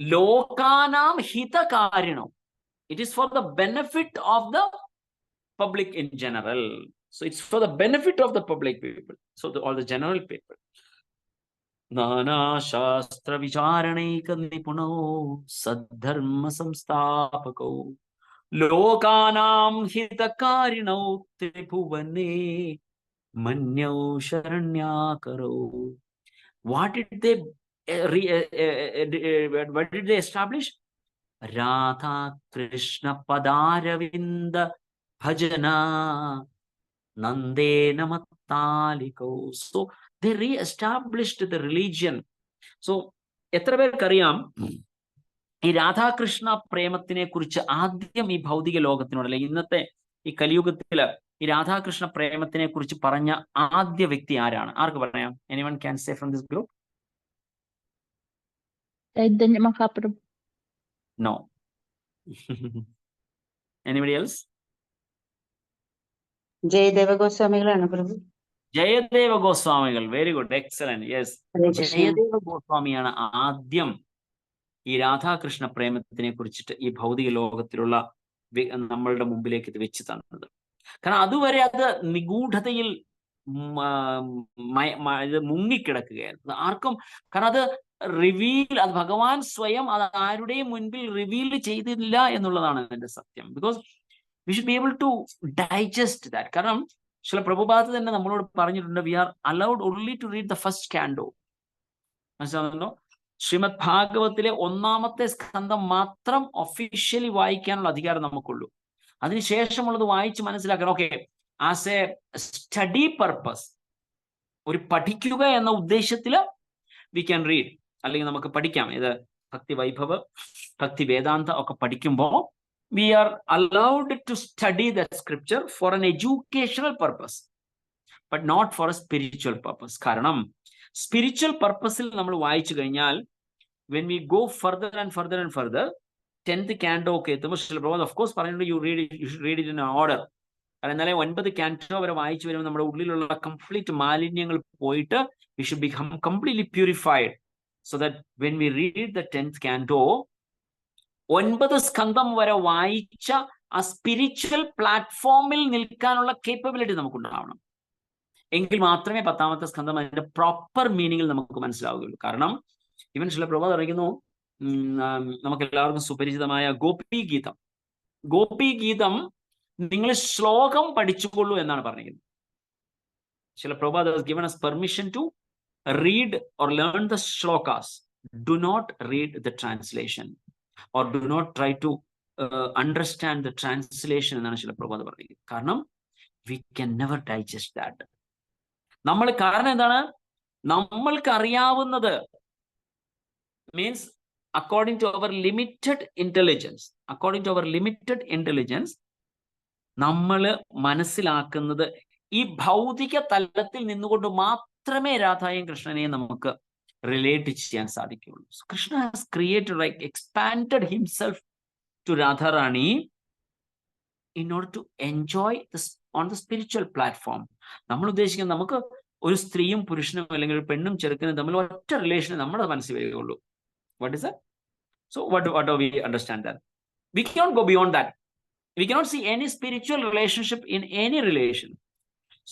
ലോകാനാം ഹിതകാരിണോ. It is for the benefit of the public in general. So it's for the benefit of the public people, so all the general people. നാനാ ശാസ്ത്ര വിചാരണൈക നിപുണോ സദ്ധർമ്മ സംസ്ഥാപകോ ലോകാനാം ഹിതകാരിണോ ത്രിഭുവനേ മന്യൗ ശരണ്യാകരോ. What did they what did they establish? Radha Krishna Padaravinda Bhajana Nandena Mattaliko. So they re-established the religion. So എത്ര പേർക്കറിയാം ഈ രാധാകൃഷ്ണ പ്രേമത്തിനെ കുറിച്ച് ആദ്യം ഈ ഭൗതിക ലോകത്തിനോട് അല്ലെങ്കിൽ ഇന്നത്തെ ഈ കലിയുഗത്തില് ഈ രാധാകൃഷ്ണ പ്രേമത്തിനെ കുറിച്ച് പറഞ്ഞ ആദ്യ വ്യക്തി ആരാണ്? ആർക്ക് പറയാം? Anyone can say from this group? Chaitanya Mahaprabhu. No. Anybody else? Jayadeva ഗോസ്വാമികളാണ് പ്രഭു. ജയദേവ ഗോസ്വാമികൾ. Very good, excellent. Yes, Jayadeva ഗോസ്വാമിയാണ് ആദ്യം ഈ രാധാകൃഷ്ണ പ്രേമത്തിനെ കുറിച്ചിട്ട് ഈ ഭൗതിക ലോകത്തിലുള്ള നമ്മളുടെ മുമ്പിലേക്ക് ഇത് വെച്ച് തന്നത്. കാരണം അതുവരെ അത് നിഗൂഢതയിൽ മുങ്ങിക്കിടക്കുകയായിരുന്നു. ആർക്കും, കാരണം അത് അത് ഭഗവാൻ സ്വയം അത് ആരുടെയും മുൻപിൽ റിവീൽ ചെയ്തില്ല എന്നുള്ളതാണ് അതിന്റെ സത്യം. Because we should be able to digest that. കാരണം ചില പ്രഭുപാദ് തന്നെ നമ്മളോട് പറഞ്ഞിട്ടുണ്ട്, we are allowed only to read the first canto. മനസ്സിലാവുന്നുണ്ടോ? ശ്രീമദ് ഭാഗവത്തിലെ 1ാമത്തെ സ്കന്ധം മാത്രം ഒഫീഷ്യലി വായിക്കാനുള്ള അധികാരം നമുക്കുള്ളൂ. അതിനുശേഷമുള്ളത് വായിച്ച് മനസ്സിലാക്കണം. Okay, as A study purpose, ഒരു പഠിക്കുക എന്ന ഉദ്ദേശത്തില് വി ക്യാൻ റീഡ്, അല്ലെങ്കിൽ നമുക്ക് പഠിക്കാം. ഇത് ഭക്തി വൈഭവ്, ഭക്തി വേദാന്ത ഒക്കെ പഠിക്കുമ്പോൾ we are allowed to study that scripture for an educational purpose, but not for a spiritual purpose. കാരണം സ്പിരിച്വൽ പർപ്പസിൽ നമ്മൾ വായിച്ചു കഴിഞ്ഞാൽ, when we go further and further and further, 10th canto ഒക്കെ എത്തുമ്പോൾ of course പറയുന്നുണ്ട്, you should read it in order. കാരണം എന്നാലേ 9 canto വരെ വായിച്ചു വരുമ്പോൾ നമ്മുടെ ഉള്ളിലുള്ള കംപ്ലീറ്റ് മാലിന്യങ്ങൾ പോയിട്ട് we should become completely purified, so that when we read the 10th canto, 9 സ്കന്ധം വരെ വായിച്ച ആ സ്പിരിച്വൽ പ്ലാറ്റ്ഫോമിൽ നിൽക്കാനുള്ള കേപ്പബിലിറ്റി നമുക്കുണ്ടാവണം. എങ്കിൽ മാത്രമേ 10ാമത്തെ സ്കന്ധം അതിന്റെ പ്രോപ്പർ മീനിങ്ങിൽ നമുക്ക് മനസ്സിലാവുകയുള്ളൂ. കാരണം ഇവൻ ചില പ്രഭ അറിയിക്കുന്നു, നമുക്ക് എല്ലാവർക്കും സുപരിചിതമായ ഗോപീഗീതം. ഗോപീഗീതം നിങ്ങൾ ശ്ലോകം പഠിച്ചുകൊള്ളൂ എന്നാണ് പറഞ്ഞിരിക്കുന്നത്. ചില പ്രഭ given us permission to read or learn the shlokas. Do not read the translation, or do not try to understand the translation എന്നാണ് ചില പ്രഭ പറഞ്ഞിരിക്കുന്നത്. കാരണം we can never digest that. കാരണം എന്താണ്? നമ്മൾക്ക് അറിയാവുന്നത് means according to our limited intelligence, നമ്മൾ മനസ്സിലാക്കുന്നത് ഈ ഭൗതിക തലത്തിൽ നിന്നുകൊണ്ട് മാത്രമേ രാധായും കൃഷ്ണനെയും നമുക്ക് relate ചെയ്യാൻ സാധിക്കുകയുള്ളൂ. So Krishna has created, like expanded himself to Radharani in order to enjoy this on the spiritual platform. നമ്മൾ ഉദ്ദേശിക്കുന്നത് നമുക്ക് ഒരു സ്ത്രീയും പുരുഷനും അല്ലെങ്കിൽ ഒരു പെണ്ണും ചെറുക്കനും തമ്മിൽ ഒറ്റ റിലേഷൻ നമ്മുടെ മനസ്സിൽ വരികയുള്ളൂ. What is that? So what do we understand that? We cannot go beyond that. We cannot see any spiritual relationship in any relation.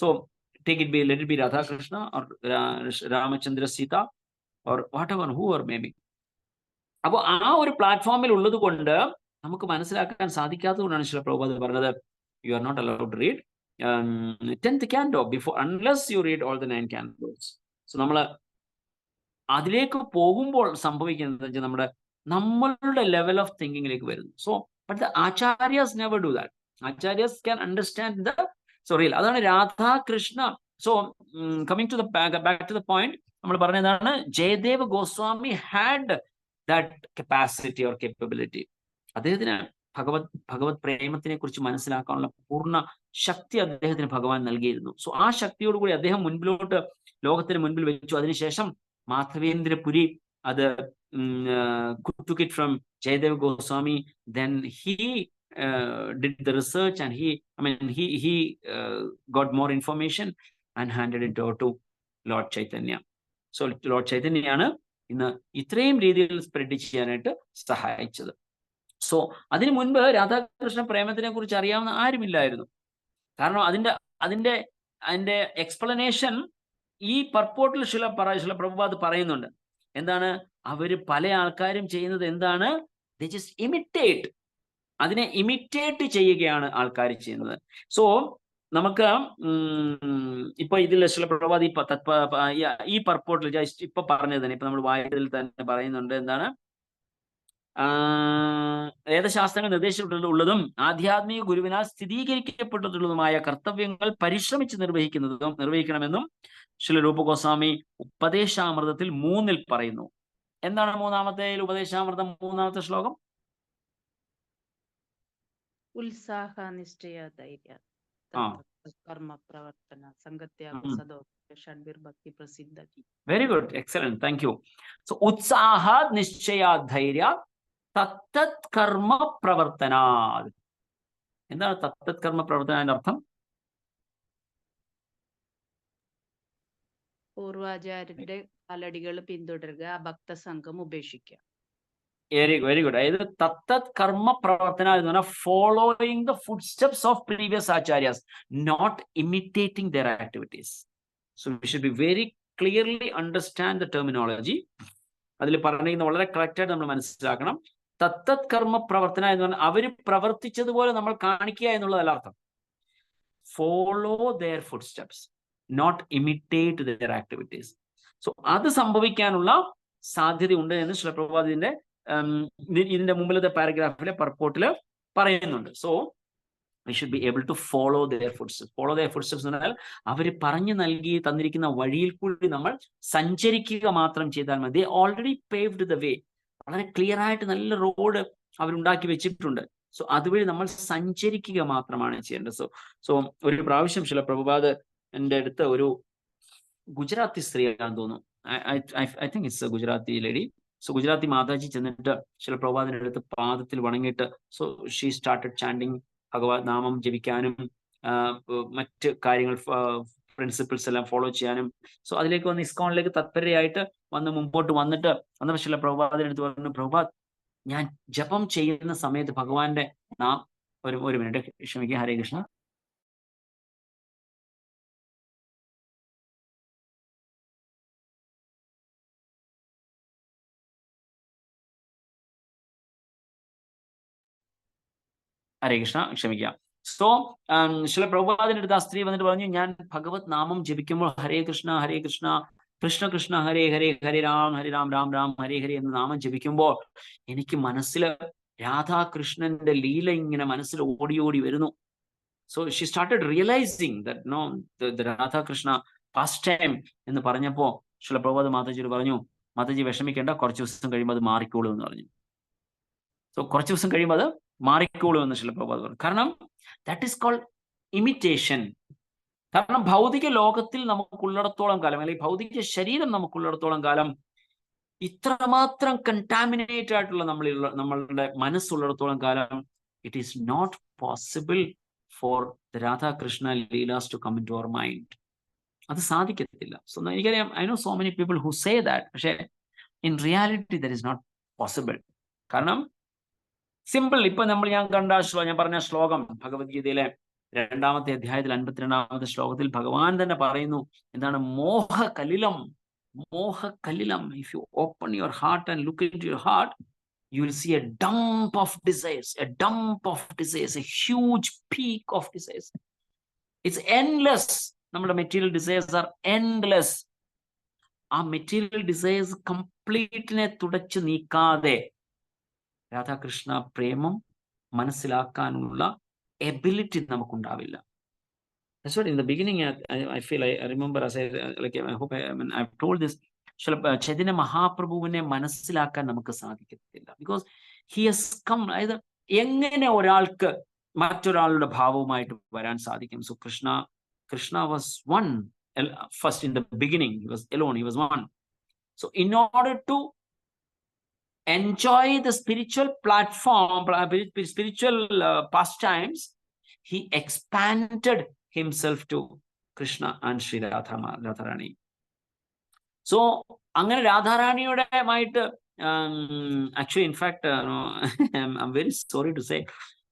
So let it be Radha Krishna or Ramachandra Sita or whatever, whoever maybe. അപ്പോൾ ആ ഒരു പ്ലാറ്റ്ഫോമിൽ ഉള്ളത് കൊണ്ട് നമുക്ക് മനസ്സിലാക്കാൻ സാധിക്കാത്തത് കൊണ്ടാണ് ചില പ്രഭുപാദ് പറഞ്ഞത്, you are not allowed to read 10th canto before unless you read all the 9 cantos. So നമ്മൾ അതിലേക്ക് പോകുമ്പോൾ സംഭവിക്കുന്നത് നമ്മളുടെ ലെവൽ ഓഫ് തിങ്കിങ്ങിലേക്ക് വരുന്നു. So but the acharyas never do that. Acharyas can understand the real. അതാണ് Radhakrishna. So coming to the back to the point, നമ്മൾ പറഞ്ഞതാണ് Jayadev Goswami had that capacity or capability. അദ്ദേഹത്തിന് ഭഗവത് പ്രേമത്തിനെ കുറിച്ച് മനസ്സിലാക്കാനുള്ള പൂർണ്ണ ശക്തി അദ്ദേഹത്തിന് ഭഗവാൻ നൽകിയിരുന്നു. സോ ആ ശക്തിയോടുകൂടി അദ്ദേഹം ലോകത്തിന് മുൻപിൽ വെച്ചു. അതിനുശേഷം മാധവേന്ദ്രപുരി അത് took it from Jayadeva Goswami. Then he did the research and he got more information and handed it over to Lord Chaitanya. So Lord Chaitanya ആണ് ഇന്ന് ഇത്രയും രീതിയിൽ സ്പ്രെഡ് ചെയ്യാനായിട്ട് സഹായിച്ചത്. സോ അതിനു മുൻപ് രാധാകൃഷ്ണ പ്രേമത്തിനെ കുറിച്ച് അറിയാവുന്ന ആരുമില്ലായിരുന്നു. കാരണം അതിന്റെ എക്സ്പ്ലനേഷൻ ഈ പർപ്പോട്ടിൽ ചില പ്രഭുപാദ് പറയുന്നുണ്ട്. എന്താണ്? അവര് പല ആൾക്കാരും ചെയ്യുന്നത് എന്താണ്? they just imitate. അതിനെ ഇമിറ്റേറ്റ് ചെയ്യുകയാണ് ആൾക്കാർ ചെയ്യുന്നത്. സോ നമുക്ക് ഇപ്പൊ ഇതിൽ ചില പ്രഭാതി ഈ പർപ്പോട്ടിൽ ജസ്റ്റ് ഇപ്പൊ പറഞ്ഞത് തന്നെ ഇപ്പൊ നമ്മൾ വായനയിൽ തന്നെ പറയുന്നുണ്ട്. എന്താണ് വേദശാസ്ത്രങ്ങൾ നിർദ്ദേശിച്ചിട്ടുള്ളതും ആധ്യാത്മിക ഗുരുവിനാൽ സ്ഥിരീകരിക്കപ്പെട്ടിട്ടുള്ളതുമായ കർത്തവ്യങ്ങൾ പരിശ്രമിച്ച് നിർവഹിക്കണമെന്നും ശ്രീ രൂപഗോസ്വാമി ഉപദേശാമൃതത്തിൽ 3 പറയുന്നു. എന്താണ് മൂന്നാമത്തെ ഉപദേശാമൃതം 3-ാമത്തെ ശ്ലോകം? ഉത്സാഹ നിശ്ചയ ധൈര്യ കർമ്മ പ്രവർത്തന സംഗത്യാഗ സദോ ഷഡ്ഭിർഭക്തി പ്രസിദ്ധി. Very good, excellent, thank you. So ഉത്സാഹാത് നിശ്ചയാത് ധൈര്യാത് തത്തത് കർമ്മ പ്രവർത്തനാത്. എന്താണ് തത്തത് കർമ്മ പ്രവർത്തനത്തിന്റെ അർത്ഥം? പൂർവാചാര്യരുടെ കാലടികൾ പിന്തുടരുക, ഭക്തസംഘം ഉപേക്ഷിക്കുക. Very good. അതായത് തത്തത് കർമ്മ പ്രവർത്തന എന്ന് പറഞ്ഞാൽ following the foot steps of previous acharyas, not imitating their activities. So we should be very clearly understand the terminology. അതിൽ പറഞ്ഞിരിക്കുന്നത് വളരെ കറക്റ്റ് ആയിട്ട് നമ്മൾ മനസ്സിലാക്കണം. തത്തത് കർമ്മ പ്രവർത്തന എന്ന് പറഞ്ഞാൽ അവർ പ്രവർത്തിച്ചതുപോലെ നമ്മൾ കാണിക്കുക എന്നുള്ളതല്ല അർത്ഥം. Follow their footsteps, not imitate their activities. So അത് സംഭവിക്കാനുള്ള സാധ്യതയുണ്ട് എന്ന് ശ്രീ പ്രഭുപാദിന്റെ ഇതിന്റെ മുമ്പിലത്തെ പാരഗ്രാഫിലെ പർപ്പോട്ടിൽ പറയുന്നുണ്ട്. So we should be able to follow their footsteps. Follow their footsteps എന്ന് പറഞ്ഞാൽ അവർ പറഞ്ഞു നൽകി തന്നിരിക്കുന്ന വഴിയിൽ കൂടി നമ്മൾ സഞ്ചരിക്കുക മാത്രം ചെയ്താൽ മതി. ദേ ഓൾറെഡി പേവ്ഡ് ദ വേ. വളരെ ക്ലിയർ ആയിട്ട് നല്ല റോഡ് അവരുണ്ടാക്കി വെച്ചിട്ടുണ്ട്. സോ അതുവഴി നമ്മൾ സഞ്ചരിക്കുക മാത്രമാണ് ചെയ്യേണ്ടത്. സോ ഒരു പ്രാവശ്യം ശ്രീ പ്രഭുപാദ് എൻ്റെ അടുത്ത് ഒരു ഗുജറാത്തി സ്ത്രീയാണെന്ന് തോന്നുന്നു, I think it's A Gujarati lady. So Gujarati Mataji ചെന്നിട്ട് ശ്രീ പ്രഭുപാദിന്റെ അടുത്ത് പാദത്തിൽ വണങ്ങിയിട്ട് സോ ഷീ സ്റ്റാർട്ടഡ് ചാൻഡിങ്, ഭഗവത് നാമം ജപിക്കാനും മറ്റ് കാര്യങ്ങൾ പ്രിൻസിപ്പിൾസ് എല്ലാം ഫോളോ ചെയ്യാനും. സോ അതിലേക്ക് വന്ന് ഇസ്കോണിലേക്ക് തത്പരയായിട്ട് മുമ്പോട്ട് വന്നിട്ട് ശ്രീ പ്രഭുപാദിന്റെ അടുത്ത് പറഞ്ഞു, പ്രഭുപാദ് ഞാൻ ജപം ചെയ്യുന്ന സമയത്ത് ഭഗവാന്റെ ഒരു മിനിറ്റ് ക്ഷമിക്കുക, ഹരേ കൃഷ്ണ. ഹരേ കൃഷ്ണ, ക്ഷമിക്കാം. സോ ശ്രീ പ്രഭുപാദിന്റെ അടുത്ത് ആ സ്ത്രീ വന്നിട്ട് പറഞ്ഞു, ഞാൻ ഭഗവത് നാമം ജപിക്കുമ്പോൾ ഹരേ കൃഷ്ണ കൃഷ്ണ കൃഷ്ണ ഹരേ ഹരേ ഹരേ രാം രാം രാം ഹരേ ഹരേ എന്ന് നാമം ജപിക്കുമ്പോൾ എനിക്ക് മനസ്സിൽ രാധാകൃഷ്ണന്റെ ലീല ഇങ്ങനെ മനസ്സിൽ ഓടി ഓടി വരുന്നു. So Xi started realising that know the Radhakrishna past time എന്ന് പറഞ്ഞപ്പോ ശ്രീ പ്രഭുപാദ് മാതാജിയോട് പറഞ്ഞു, മാതാജി വിഷമിക്കേണ്ട, കുറച്ച് ദിവസം കഴിയുമ്പോൾ അത് മാറിക്കോളൂ എന്ന് പറഞ്ഞു. സോ കുറച്ച് ദിവസം കഴിയുമ്പോൾ അത് മാറിക്കോളൂ എന്ന് ശ്രീ പ്രഭുപാദ് പറഞ്ഞു. കാരണം ദാറ്റ് ഈസ് കോൾഡ് ഇമിറ്റേഷൻ. കാരണം ഭൗതിക ലോകത്തിൽ നമുക്കുള്ളിടത്തോളം കാലം, അല്ലെങ്കിൽ ഭൗതിക ശരീരം നമുക്കുള്ളിടത്തോളം കാലം, ഇത്രമാത്രം കണ്ടാമിനേറ്റഡ് ആയിട്ടുള്ള നമ്മളുടെ മനസ്സുള്ളിടത്തോളം കാലം it is not possible for the Radhakrishna lilas to come into our mind. അത് സാധിക്കത്തില്ല. സോ എനിക്കറിയാം, I know so many people who say that, പക്ഷേ in reality that is not possible. കാരണം സിമ്പിൾ, ഇപ്പൊ ഞാൻ പറഞ്ഞ ശ്ലോകം ഭഗവത്ഗീതയിലെ 2-ാമത്തെ അധ്യായത്തിൽ 52-ാമത്തെ ശ്ലോകത്തിൽ ഭഗവാൻ തന്നെ പറയുന്നു, എന്താണ് മോഹകലിലം. If you open your heart and look into your heart, you will see a dump of desires, a huge peak of desires. It's endless. നമ്മുടെ മെറ്റീരിയൽ ഡിസയേഴ്സ് ആർ എൻഡ്ലെസ്. ആ മെറ്റീരിയൽ ഡിസയേഴ്സ് കംപ്ലീറ്റിനെ തുടച്ചു നീക്കാതെ രാധാകൃഷ്ണ പ്രേമം മനസ്സിലാക്കാനുള്ള ability നമുക്കുണ്ടാവില്ല. That's what in the beginning I feel I remember, as I hope I've told this, Chaitanya മഹാപ്രഭുവിനെ മനസ്സിലാക്കാൻ നമുക്ക് സാധിക്കത്തില്ല. Because he has come. അതായത് എങ്ങനെ ഒരാൾക്ക് മറ്റൊരാളുടെ ഭാവവുമായിട്ട് വരാൻ സാധിക്കും? So Krishna was one first in the beginning. He was alone, he was one. So in order to enjoy the spiritual platform, spiritual pastimes, he expanded himself to Krishna and Sri Radharani. So അങ്ങനെ രാധാറാണിയോടുമായിട്ട് actually, in fact, I'm very sorry to say,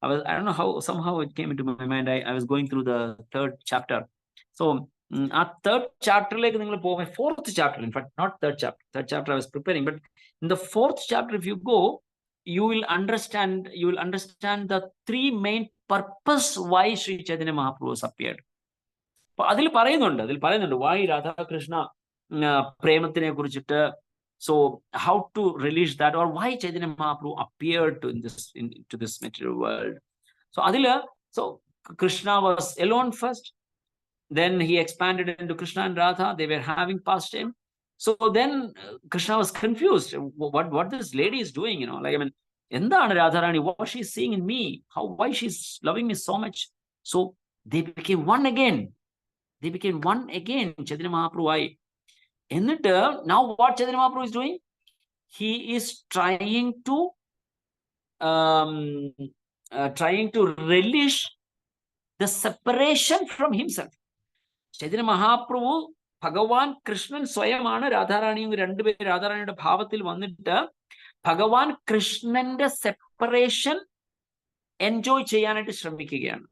I don't know how, somehow it came into my mind. I was going through the 3rd chapter. So ആ 3rd chapterലേക്ക് നിങ്ങൾ പോകുമ്പോൾ, 4th chapter, in fact not 3rd chapter. 3rd chapter I was preparing, but in the 4th chapter if you go, you will understand the 3 main purpose why Sri Chaitanya Mahaprabhu has appeared. അപ്പൊ അതിൽ പറയുന്നുണ്ട് why രാധാകൃഷ്ണ പ്രേമത്തിനെ കുറിച്ചിട്ട്. So how to release that, or why Chaitanya Mahaprabhu appeared to this material world. So adila, so Krishna was alone first, then he expanded into Krishna and Radha. They were having pastime. So then Krishna was confused. What this lady is doing, like, I mean, endana Radharani, what she's seeing in me, why she's loving me so much. So they became one again. Chaitanya Mahaprabhu. എന്നിട്ട് now what Chaitanya Mahaprabhu is doing, he is trying to relish the separation from himself. Chaitanya Mahaprabhu, ഭഗവാൻ കൃഷ്ണൻ സ്വയമാണ് രാധാറാണിയും രണ്ടുപേരും രാധാറാണിയുടെ ഭാവത്തിൽ വന്നിട്ട് ഭഗവാൻ കൃഷ്ണന്റെ സെപ്പറേഷൻ എൻജോയ് ചെയ്യാനായിട്ട് ശ്രമിക്കുകയാണ്.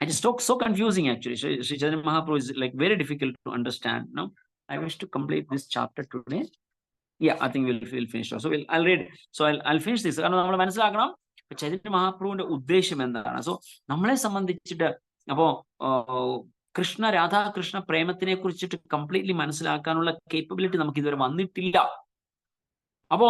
It is so confusing actually. Sri Chaitanya Mahaprabhu is like very difficult to understand. No, I wish to complete this chapter today. Yeah, I think we'll finish. So I'll read. So I'll finish this. കാരണം നമ്മൾ മനസ്സിലാക്കണം ചൈതന്യ മഹാപ്രഭുവിന്റെ ഉദ്ദേശം എന്താണ്. സോ നമ്മളെ സംബന്ധിച്ചിട്ട് അപ്പോ രാധാകൃഷ്ണ പ്രേമത്തിനെ കുറിച്ചിട്ട് കംപ്ലീറ്റ്ലി മനസ്സിലാക്കാനുള്ള കേപ്പബിലിറ്റി നമുക്ക് ഇതുവരെ വന്നിട്ടില്ല. അപ്പോ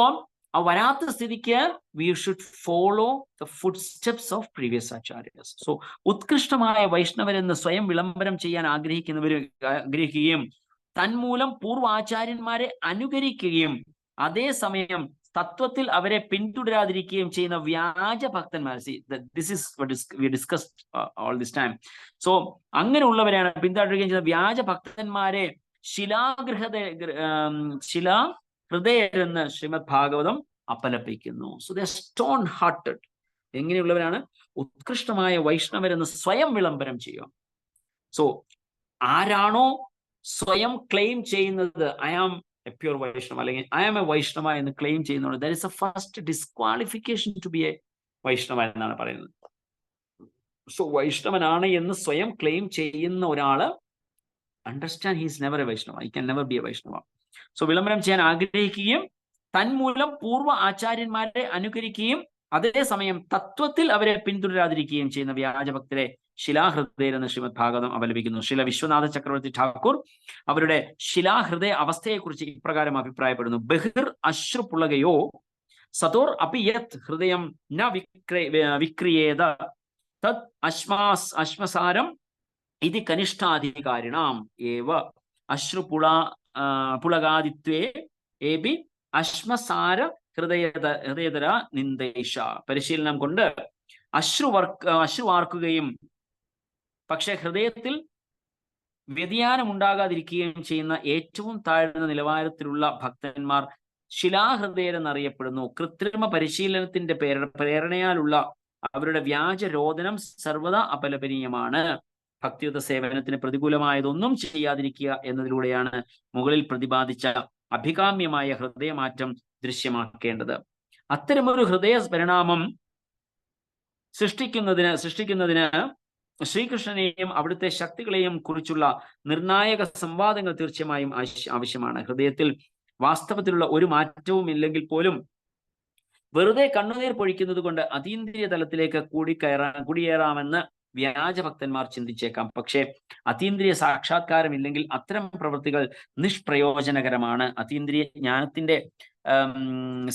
വരാത്ത സ്ഥിതിക്ക് we should follow the footsteps of previous acharyas. So ഉത്കൃഷ്ടമായ വൈഷ്ണവരെന്ന് സ്വയം വിളംബരം ചെയ്യാൻ ആഗ്രഹിക്കുകയും തന്മൂലം പൂർവാചാര്യന്മാരെ അനുകരിക്കുകയും അതേസമയം തത്വത്തിൽ അവരെ പിന്തുടരാതിരിക്കുകയും ചെയ്യുന്ന വ്യാജ ഭക്തന്മാർ. This is what we discussed all this time. So അങ്ങനെയുള്ളവരെയാണ് പിന്തുടരുകയും ചെയ്യുന്ന വ്യാജ ഭക്തന്മാരെ ശിലാഹൃദയരെന്ന് ശ്രീമദ് ഭാഗവതം അപലപിക്കുന്നു. So they stone hearted. എങ്ങനെയുള്ളവരാണ്? ഉത്കൃഷ്ടമായ വൈഷ്ണവരെന്ന് സ്വയം വിളംബരം ചെയ്യുക. സോ ആരാണോ സ്വയം ക്ലെയിം ചെയ്യുന്നത് I am a pure Vaishnava അല്ലെങ്കിൽ ഐ ആം എ വൈഷ്ണവ എന്ന് ക്ലെയിം ചെയ്യുന്നത്, that is a first disqualification to be a Vaishnava എന്നാണ് പറയുന്നത്. സോ വൈഷ്ണവനാണ് എന്ന് സ്വയം ക്ലെയിം ചെയ്യുന്ന ഒരാള് understand he is never a Vaishnava, he can never be a Vaishnava. So വിളംബരം ചെയ്യാൻ ആഗ്രഹിക്കുകയും തന്മൂലം പൂർവ്വ ആചാര്യന്മാരെ അനുകരിക്കുകയും അതേസമയം തത്വത്തിൽ അവരെ പിന്തുടരാതിരിക്കുകയും ചെയ്യുന്ന വ്യാജഭക്തരെ ശിലാഹൃദയർ എന്ന് ശ്രീമദ് ഭാഗവതം അപലപിക്കുന്നു. ശ്രീല വിശ്വനാഥ ചക്രവർത്തി ഠാക്കൂർ അവരുടെ ശിലാഹൃദയ അവസ്ഥയെക്കുറിച്ച് ഇപ്രകാരം അഭിപ്രായപ്പെടുന്നു. ബഹിർ അശ്രുപുളകയോ സതോർ അപി യത് ഹൃദയം ന വിക്രിയേത തത് അശ്മസാരം ഇതി കനിഷ്ഠാധികാരിണാം ഏവ പുളകാദിത്വേ ഏബി അശ്മസാര ഹൃദയതര നിന്ദേശ. പരിശീലനം കൊണ്ട് അശ്രുവാർക്കുകയും പക്ഷെ ഹൃദയത്തിൽ വ്യതിയാനം ഉണ്ടാകാതിരിക്കുകയും ചെയ്യുന്ന ഏറ്റവും താഴ്ന്ന നിലവാരത്തിലുള്ള ഭക്തന്മാർ ശിലാഹൃദയരെന്നറിയപ്പെടുന്നു. കൃത്രിമ പരിശീലനത്തിന്റെ പ്രേരണയാലുള്ള അവരുടെ വ്യാജരോധനം സർവ്വതാ അപലപനീയമാണ്. ഭക്തിയുത സേവനത്തിന് പ്രതികൂലമായതൊന്നും ചെയ്യാതിരിക്കുക എന്നതിലൂടെയാണ് മുകളിൽ പ്രതിപാദിച്ച അഭികാമ്യമായ ഹൃദയമാറ്റം ദൃശ്യമാക്കേണ്ടത്. അത്തരമൊരു ഹൃദയ പരിണാമം സൃഷ്ടിക്കുന്നതിന് ശ്രീകൃഷ്ണനെയും അവിടുത്തെ ശക്തികളെയും കുറിച്ചുള്ള നിർണായക സംവാദങ്ങൾ തീർച്ചയായും ആവശ്യമാണ്. ഹൃദയത്തിൽ വാസ്തവത്തിലുള്ള ഒരു മാറ്റവും ഇല്ലെങ്കിൽ പോലും വെറുതെ കണ്ണുനീർ പൊഴിക്കുന്നത് കൊണ്ട് അതീന്ദ്രിയ തലത്തിലേക്ക് കുടിയേറാമെന്ന് വ്യാജഭക്തന്മാർ ചിന്തിച്ചേക്കാം. പക്ഷേ അതീന്ദ്രിയ സാക്ഷാത്കാരം ഇല്ലെങ്കിൽ അത്തരം പ്രവൃത്തികൾ നിഷ്പ്രയോജനകരമാണ്. അതീന്ദ്രിയ ജ്ഞാനത്തിന്റെ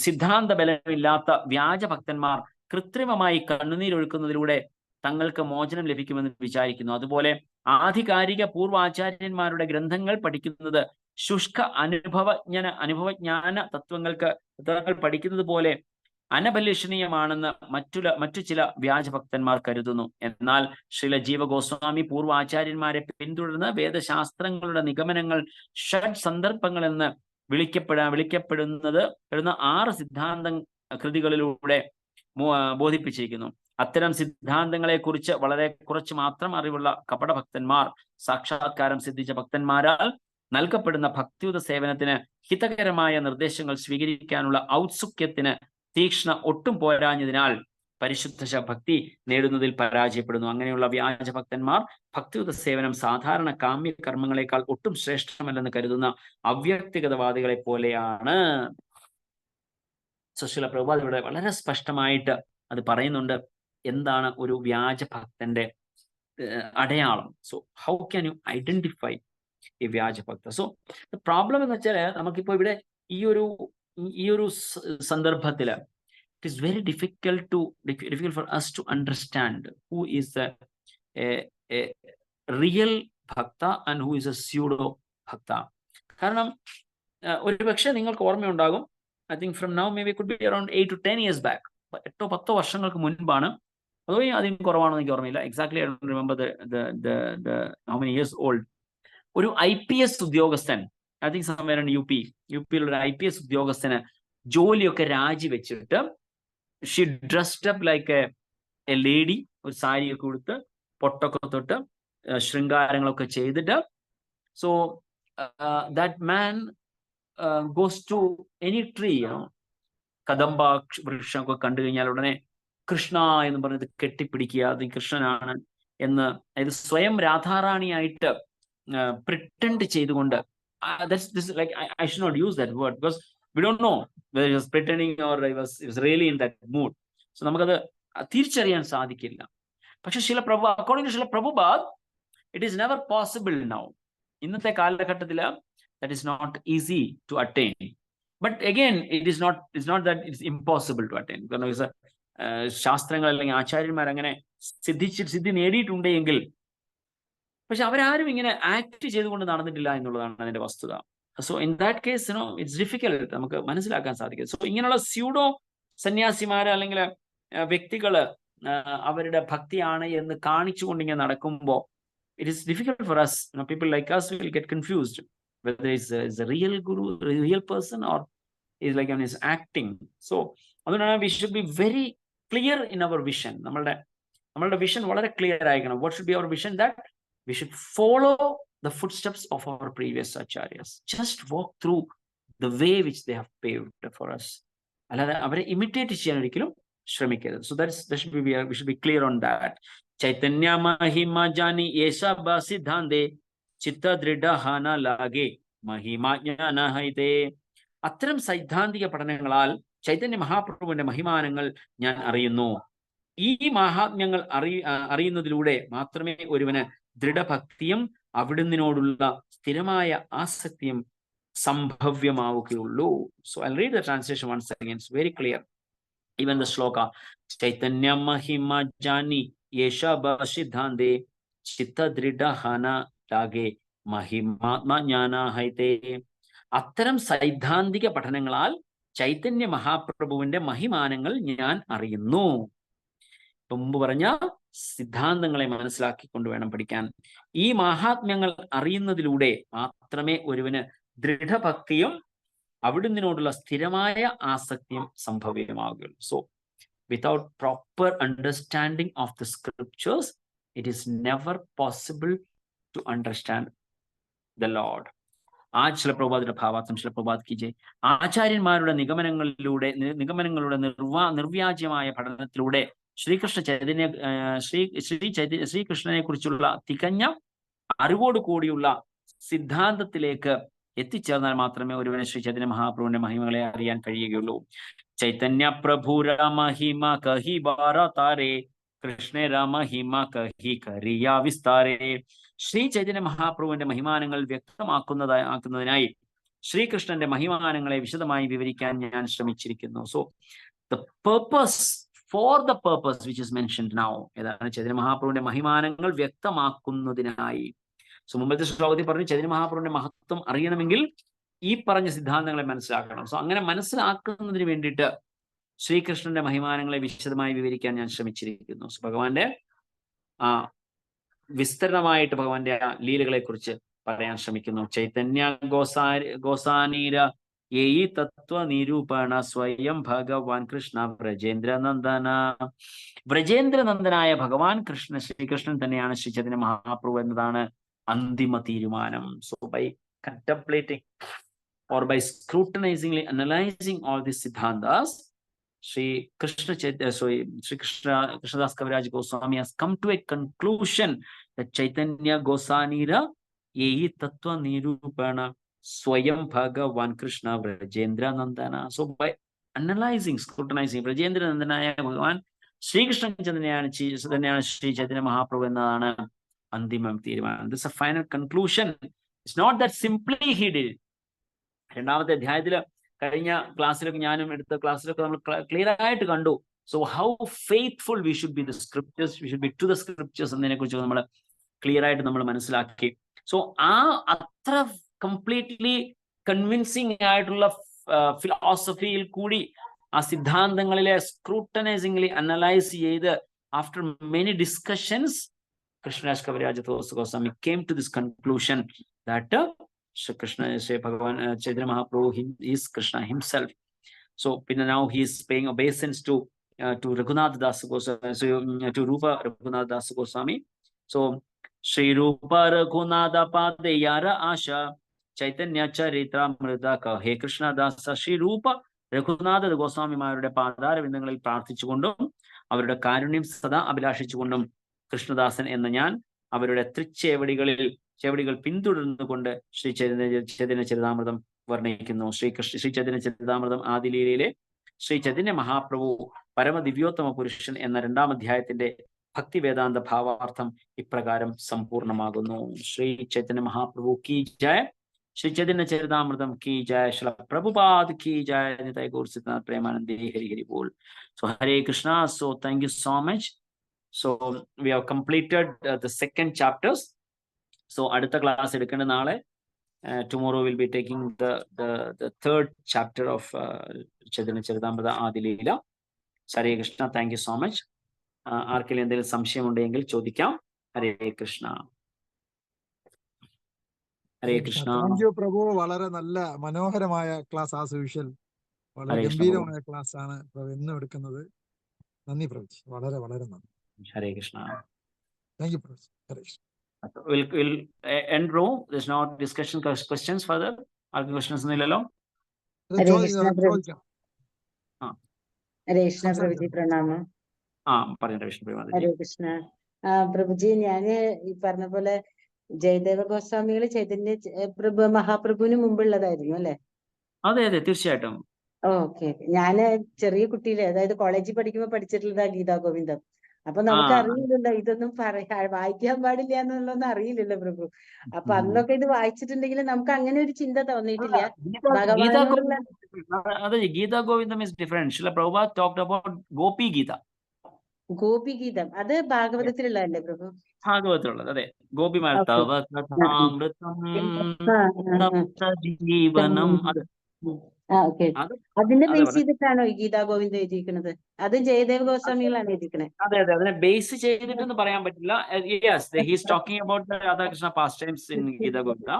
സിദ്ധാന്ത ബലമില്ലാത്ത വ്യാജഭക്തന്മാർ കൃത്രിമമായി കണ്ണുനീരൊഴുക്കുന്നതിലൂടെ തങ്ങൾക്ക് മോചനം ലഭിക്കുമെന്ന് വിചാരിക്കുന്നു. അതുപോലെ ആധികാരിക പൂർവാചാര്യന്മാരുടെ ഗ്രന്ഥങ്ങൾ പഠിക്കുന്നത് ശുഷ്ക അനുഭവജ്ഞാന തത്വങ്ങൾ പഠിക്കുന്നത് പോലെ അനബലിഷണീയമാണെന്ന് മറ്റു ചില വ്യാജഭക്തന്മാർ കരുതുന്നു. എന്നാൽ ശ്രീല ജീവഗോസ്വാമി പൂർവാചാര്യന്മാരെ പിന്തുടർന്ന് വേദശാസ്ത്രങ്ങളുടെ നിഗമനങ്ങൾ ഷഡ് സന്ദർഭങ്ങൾ എന്ന് വിളിക്കപ്പെടുന്ന 6 സിദ്ധാന്ത കൃതികളിലൂടെ ബോധിപ്പിച്ചിരിക്കുന്നു. അത്തരം സിദ്ധാന്തങ്ങളെ കുറിച്ച് വളരെ കുറച്ച് മാത്രം അറിവുള്ള കപടഭക്തന്മാർ സാക്ഷാത്കാരം സിദ്ധിച്ച ഭക്തന്മാരാൽ നൽകപ്പെടുന്ന ഭക്തിയുത സേവനത്തിന് ഹിതകരമായ നിർദ്ദേശങ്ങൾ സ്വീകരിക്കാനുള്ള ഔത്സുക്യത്തിന് തീക്ഷ്ണ ഒട്ടും പോരാഞ്ഞതിനാൽ പരിശുദ്ധ ഭക്തി നേടുന്നതിൽ പരാജയപ്പെടുന്നു. അങ്ങനെയുള്ള വ്യാജഭക്തന്മാർ ഭക്തിയുത സേവനം സാധാരണ കാമ്യ കർമ്മങ്ങളെക്കാൾ ഒട്ടും ശ്രേഷ്ഠമല്ലെന്ന് കരുതുന്ന അവ്യക്തിഗതവാദികളെ പോലെയാണ്. സുശീല പ്രഭുപാദ് ഇവിടെ വളരെ സ്പഷ്ടമായിട്ട് അത് പറയുന്നുണ്ട്. എന്താണ് ഒരു വ്യാജഭക്തന്റെ അടയാളം. So how can you identify ഈ വ്യാജഭക്ത? സോ പ്രോബ്ലം എന്ന് വെച്ചാൽ നമുക്കിപ്പോ ഇവിടെ ഈ ഒരു സന്ദർഭത്തില് it is very difficult for us to understand who is a real bhakta and who is a pseudo bhakta. കാരണം ഒരു പക്ഷേ നിങ്ങൾക്ക് ഓർമ്മയുണ്ടാകും, I think from now may be could be around 8 to 10 years back, 8-10 വർഷങ്ങൾക്ക് മുൻപാണ്, അതോ അതിന് കുറവാണെന്ന് എനിക്ക് ഓർമ്മയില്ല, exactly I don't remember how many years old. ഒരു IPS ഉദ്യോഗസ്ഥൻ, I think somewhere in U പിയിലുള്ള ഒരു IPS ഉദ്യോഗസ്ഥന് ജോലിയൊക്കെ രാജിവെച്ചിട്ട് she dressed up like a lady, ഒരു സാരിയൊക്കെ കൊടുത്ത് പൊട്ടൊക്കെ തൊട്ട് ശൃംഗാരങ്ങളൊക്കെ ചെയ്തിട്ട്, so that man goes to any tree, കദംബ വൃക്ഷമൊക്കെ കണ്ടു കഴിഞ്ഞാൽ ഉടനെ കൃഷ്ണ എന്ന് പറഞ്ഞത് കെട്ടിപ്പിടിക്കുക, അത് കൃഷ്ണനാണ് എന്ന്, അതായത് സ്വയം രാധാറാണിയായിട്ട് പ്രിറ്റൻഡ് ചെയ്തുകൊണ്ട്, I should not use that word because we don't know whether he was pretending or he was really in that mood. So നമുക്കത് തിരിച്ചറിയാൻ സാധിക്കില്ല. പക്ഷെ according to Shila Prabhupada, it is never possible now. ഇന്നത്തെ കാലഘട്ടത്തിൽ that is not easy to attain. But again, it's not that it's impossible to attain. കാരണം ശാസ്ത്രങ്ങൾ അല്ലെങ്കിൽ ആചാര്യന്മാർ അങ്ങനെ സിദ്ധി നേടിയിട്ടുണ്ടെങ്കിൽ, പക്ഷെ അവരാരും ഇങ്ങനെ ആക്ട് ചെയ്തുകൊണ്ട് നടന്നിട്ടില്ല എന്നുള്ളതാണ് അതിന്റെ വസ്തുത. So in that case it's difficult നമുക്ക് മനസ്സിലാക്കാൻ സാധിക്കും. സോ ഇങ്ങനെയുള്ള സ്യൂഡോ സന്യാസിമാര് അല്ലെങ്കിൽ വ്യക്തികള് അവരുടെ ഭക്തിയാണ് എന്ന് കാണിച്ചുകൊണ്ട് ഇങ്ങനെ നടക്കുമ്പോൾ, it is difficult for us, people like us will get confused whether it's a real guru, a real person, or is like is acting. So അതുകൊണ്ടാണ് we should be very clear in our vision. നമ്മളുടെ വിഷൻ വളരെ ക്ലിയർ ആയിരിക്കണം. What should be our vision? That we should follow the footsteps of our previous acharyas. Just walk through the way which they have paved for us. അല്ലാതെ അവരെ ഇമിറ്റേറ്റ് ചെയ്യാൻ ഒരിക്കലും ശ്രമിക്കരുത്. So we should be clear on that. Chaitanya മഹിമ ജാനി യേശ സിദ്ധാന്തേ ചിത്ത ദൃഢഹാന ലാഗേ മഹിമാജ്ഞാന ഹൈതേ. അത്തരം സൈദ്ധാന്തിക പഠനങ്ങളാൽ ചൈതന്യ മഹാപ്രഭുവിന്റെ മഹിമാനങ്ങൾ ഞാൻ അറിയുന്നു. ഈ മഹാത്മ്യങ്ങൾ അറിയുന്നതിലൂടെ മാത്രമേ ഒരുവന് ദൃഢഭക്തിയും അവിടുന്നിനോടുള്ള സ്ഥിരമായ ആസക്തിയും സംഭവ്യമാവുകയുള്ളൂ. So I'll read the translation once again. It's very clear. Even the shloka, Chaitanya Mahima Jani Yesha Basiddhande Chitta Dridahana Lage Mahimatma Jnana Haite. അത്തരം സൈദ്ധാന്തിക പഠനങ്ങളാൽ ചൈതന്യ മഹാപ്രഭുവിന്റെ മഹിമാനങ്ങൾ ഞാൻ അറിയുന്നു. മുമ്പ് പറഞ്ഞ സിദ്ധാന്തങ്ങളെ മനസ്സിലാക്കിക്കൊണ്ട് വേണം പഠിക്കാൻ. ഈ മഹാത്മ്യങ്ങൾ അറിയുന്നതിലൂടെ മാത്രമേ ഒരുവന് ദൃഢഭക്തിയും അവിടുന്നിനോടുള്ള സ്ഥിരമായ ആസക്തിയും സംഭവ്യമാകുകയുള്ളൂ. So without proper understanding of the scriptures, it is never possible to understand the lord. ആജ് ശില പ്രഭുപാദിന്റെ ഭാവാർത്ഥം ശില പ്രഭുപാദ് കി ജയ്. ആചാര്യന്മാരുടെ നിഗമനങ്ങളുടെ നിർവ്യാജ്യമായ പഠനത്തിലൂടെ ശ്രീകൃഷ്ണനെ കുറിച്ചുള്ള തികഞ്ഞ അറിവോട് കൂടിയുള്ള സിദ്ധാന്തത്തിലേക്ക് എത്തിച്ചേർന്നാൽ മാത്രമേ ഒരുവന് ശ്രീ ചൈതന്യ മഹാപ്രഭുവിന്റെ മഹിമകളെ അറിയാൻ കഴിയുകയുള്ളൂ. ചൈതന്യ പ്രഭു രാമഹിമ കഹി ബാര താരേ കൃഷ്ണ രാമഹിമ കഹി കരിയ വിസ്താരേ. ശ്രീ ചൈതന്യ മഹാപ്രഭുവിന്റെ മഹിമാനങ്ങൾ വ്യക്തമാക്കുന്നതിനായി ശ്രീകൃഷ്ണന്റെ മഹിമാനങ്ങളെ വിശദമായി വിവരിക്കാൻ ഞാൻ ശ്രമിച്ചിരിക്കുന്നു. So the purpose for the purpose which is mentioned now, ഏതാണ് ചൈതന്യ മഹാപ്രഭുവിന്റെ മഹിമാനങ്ങൾ വ്യക്തമാക്കുന്നതിനായി. സോ മുമ്പത്തെ ശ്ലോകത്തിൽ പറഞ്ഞു ചൈതന്യ മഹാപ്രഭുവിന്റെ മഹത്വം അറിയണമെങ്കിൽ ഈ പറഞ്ഞ സിദ്ധാന്തങ്ങളെ മനസ്സിലാക്കണം. സോ അങ്ങനെ മനസ്സിലാക്കുന്നതിന് വേണ്ടിയിട്ട് ശ്രീകൃഷ്ണന്റെ മഹിമാനങ്ങളെ വിശദമായി വിവരിക്കാൻ ഞാൻ ശ്രമിച്ചിരിക്കുന്നു. സോ ഭഗവാന്റെ വിസ്തൃതമായിട്ട് ഭഗവാന്റെ ലീലകളെ കുറിച്ച് പറയാൻ ശ്രമിക്കുന്നു. ചൈതന്യ ഗോസാനീര ഏയി തത്വ നിരൂപണ സ്വയം ഭഗവാൻ കൃഷ്ണ വ്രജേന്ദ്രനന്ദന. വ്രജേന്ദ്രനന്ദനായ ഭഗവാൻ ശ്രീകൃഷ്ണൻ തന്നെയാണ് ശ്രീ ചൈതന്യ മഹാപ്രഭു എന്നതാണ് അന്തിമ തീരുമാനം. So by contemplating or by scrutinizingly analyzing all these siddhantas, Sri Krishnadas Kaviraj Goswami has come to a conclusion that Chaitanya Gosanira Yehi Tattva Nirupana Swayam Bhagavan Krishna Vrajendra Nandana. So by analyzing, scrutinizing, Vrajendra Nandanaya Bhagavan ശ്രീകൃഷ്ണൻ തന്നെയാണ് ശ്രീ ചൈതന്യ മഹാപ്രഭു എന്നതാണ് അന്തിമ തീരുമാനം. This a final conclusion. It's not that simply he did. രണ്ടാമത്തെ അധ്യായത്തില് കഴിഞ്ഞ ക്ലാസ്സിലൊക്കെ ഞാനും എടുത്ത ക്ലാസ്സിലൊക്കെ നമ്മൾ ക്ലിയർ ആയിട്ട് കണ്ടു. So how faithful we should be the scriptures, we should be to the scriptures എന്നതിനെ കുറിച്ച് നമ്മൾ ക്ലിയർ ആയിട്ട് നമ്മൾ മനസ്സിലാക്കി. സോ അത്ര കംപ്ലീറ്റ്ലി കൺവിൻസിങ് ആയിട്ടുള്ള ഫിലോസഫിയിൽ കൂടി ആ സിദ്ധാന്തങ്ങളിലെ സ്ക്രൂട്ടനൈസിംഗ്ലി അനലൈസ് ചെയ്ത് after many discussions Krishnadas Kaviraja Goswami came to this conclusion that Krishna is Bhagavan Chaitanya Mahaprabhu is Krishna himself. So now he is paying obeisance to Raghunath Das Goswami, to Rupa Raghunath Das Goswami. So Shri Rupa Raghunatha Padayara Asha Chaitanya Charitra Mrida He Krishna Dasa Shri Rupa Raghunatha ഗോസ്വാമിമാരുടെ പാദാരവിന്ദങ്ങളിൽ പ്രാർത്ഥിച്ചുകൊണ്ടും അവരുടെ കാരുണ്യം സദാ അഭിലാഷിച്ചുകൊണ്ടും കൃഷ്ണദാസൻ എന്ന ഞാൻ അവരുടെ ചെവടികൾ പിന്തുടർന്നുകൊണ്ട് ശ്രീ ചൈതന്യ ചരിതാമൃതം വർണ്ണിക്കുന്നു. ശ്രീ ചൈതന്യ ചരിതാമൃതം ആദിലീലയിലെ ശ്രീ ചൈതന്യ മഹാപ്രഭു പരമദിവ്യോത്തമ പുരുഷൻ എന്ന 2-ാം അധ്യായത്തിന്റെ ഭക്തിവേദാന്ത ഭാവാർത്ഥം ഇപ്രകാരം സമ്പൂർണമാകുന്നു. ശ്രീ ചൈതന്യ മഹാപ്രഭു കി ജയ, ശ്രീ ചൈതന്യ ചരിതാമൃതം കി ജയ, ശ്രീ പ്രഭുപാദ് കി ജയ, നിതായ് ഗൗർ സിദ്ധാർത്ഥ പ്രേമാനന്ദേ ഹരി ഹരി ബോൾ. So Hare Krishna. So thank you so much. So we have completed the second chapters. So അടുത്ത ക്ലാസ് എടുക്കേണ്ട നാളെ tomorrow we'll be taking the third chapter of Chaitanya Charitamrita Adilila. Hare Krishna. Thank you so much. ആർക്കെങ്കിലും എന്തെങ്കിലും സംശയം ഉണ്ടെങ്കിൽ ചോദിക്കാം. ഹരേ കൃഷ്ണ. ഹരേ കൃഷ്ണ. താങ്ക് യു പ്രഭു. വളരെ നല്ല മനോഹരമായ ക്ലാസ്, ആസ് യൂഷ്വൽ വളരെ ഗംഭീരമായ ക്ലാസ് ആണ് പ്രഭു എന്നും എടുക്കുന്നത്. നന്ദി പ്രഭു, വളരെ വളരെ നന്ദി. ഹരേ കൃഷ്ണ. താങ്ക് യു പ്രഭു. Hare Krishna. We'll end row. There's no discussion, questions further. ആർക്കും questions ഒന്നുമില്ലല്ലോ? ഹരേ കൃഷ്ണ പ്രഭുജി, പ്രണാമം. പറയണ്ട വിഷ്ണു. ഹരേ കൃഷ്ണ. പ്രഭുജി, ഞാന് ഈ പറഞ്ഞ പോലെ ജയദേവ ഗോസ്വാമികൾ ചൈതന്യ മഹാപ്രഭുവിന് മുമ്പുള്ളതായിരുന്നു അല്ലെ? അതെ അതെ, തീർച്ചയായിട്ടും. ഓക്കെ. ഞാന് ചെറിയ കുട്ടിയിലെ, അതായത് കോളേജിൽ പഠിക്കുമ്പോ പഠിച്ചിട്ടുള്ളതാ ഗീതാ ഗോവിന്ദം. അപ്പൊ നമുക്ക് അറിയില്ലല്ലോ, ഇതൊന്നും വായിക്കാൻ പാടില്ല എന്നുള്ളതൊന്നും അറിയില്ലല്ലോ പ്രഭു. അപ്പൊ അന്നൊക്കെ ഇത് വായിച്ചിട്ടുണ്ടെങ്കിൽ നമുക്ക് അങ്ങനെ ഒരു ചിന്ത തോന്നിയിട്ടില്ല. അതെ, ഗീതാ ഗോവിന്ദം is different. Srila Prabhupada talked about Gopi Gita. Gopi ഗീതം അത് ഭാഗവതത്തിലുള്ളതല്ലേ പ്രഭു? ഭാഗവതത്തിലുള്ളത്, അതെ. ഗോപിമാർ തവ കഥാമൃതം ജീവനം. അതിന്റെ ബേസ് ചെയ്തിട്ടാണോ ഈ ഗീതാ ഗോവിന്ദം എഴുതിയിരിക്കുന്നത്? അത് ജയദേവ ഗോസ്വാമികളാണ് എഴുതിയിരിക്കുന്നത്. അതെ അതെ, അതിനെ ബേസ് ചെയ്തിട്ടെന്ന് പറയാൻ പറ്റില്ല. Yes, he is talking about the Radhakrishna pastimes in Gita Govinda.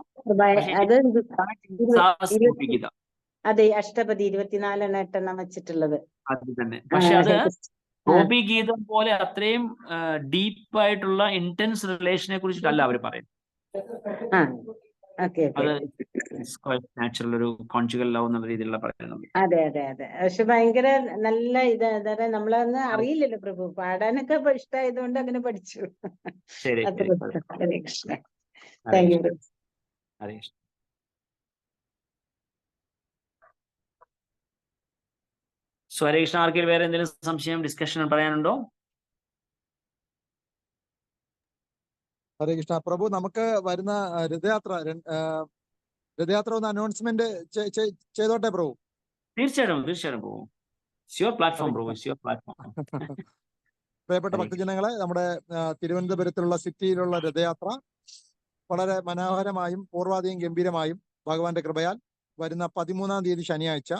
അതെ, അഷ്ടപതി 24 വെച്ചിട്ടുള്ളത് അത് തന്നെ. പക്ഷെ അത് ഗോപി ഗീതം പോലെ അത്രയും ഡീപ്പായിട്ടുള്ള ഇന്റൻസ് റിലേഷനെ കുറിച്ചിട്ടല്ല അവർ പറയുന്നത്. അത് നാച്ചുറൽ ഒരു കോൺജുഗൽ ലവ് എന്നുള്ള രീതിയിലുള്ള പറയുന്നത്. അതെ അതെ അതെ. പക്ഷെ ഭയങ്കര നല്ല ഇത്, അതായത് നമ്മളന്ന് അറിയില്ലല്ലോ പ്രഭു, പാടാനൊക്കെ ഇഷ്ടമായതുകൊണ്ട് അങ്ങനെ പഠിച്ചു. ശരി. ഹരേ കൃഷ്ണ. Thank you. ഹരേ കൃഷ്ണ. ഹരേ കൃഷ്ണ. ആർക്കെങ്കിലും വേറെ എന്തെങ്കിലും സംശയം, ഡിസ്കഷൻ പറയാനുണ്ടോ? ഹരേ കൃഷ്ണ. പ്രഭു, നമുക്ക് വരുന്ന രഥയാത്ര ഒന്ന് അനൗൺസ്മെന്റ് ചെയ്തോട്ടെ പ്രഭു? തീർച്ചയായിട്ടും തീർച്ചയായിട്ടും പ്രഭു. യുവർ പ്ലാറ്റ്ഫോം പ്രഭു, യുവർ പ്ലാറ്റ്ഫോം. പ്രിയപ്പെട്ട ഭക്തജനങ്ങളെ, നമ്മുടെ തിരുവനന്തപുരത്തുള്ള സിറ്റിയിലുള്ള രഥയാത്ര വളരെ മനോഹരമായും പൂർവാധികം ഗംഭീരമായും ഭഗവാന്റെ കൃപയാൽ വരുന്ന 13-ാം തീയതി ശനിയാഴ്ച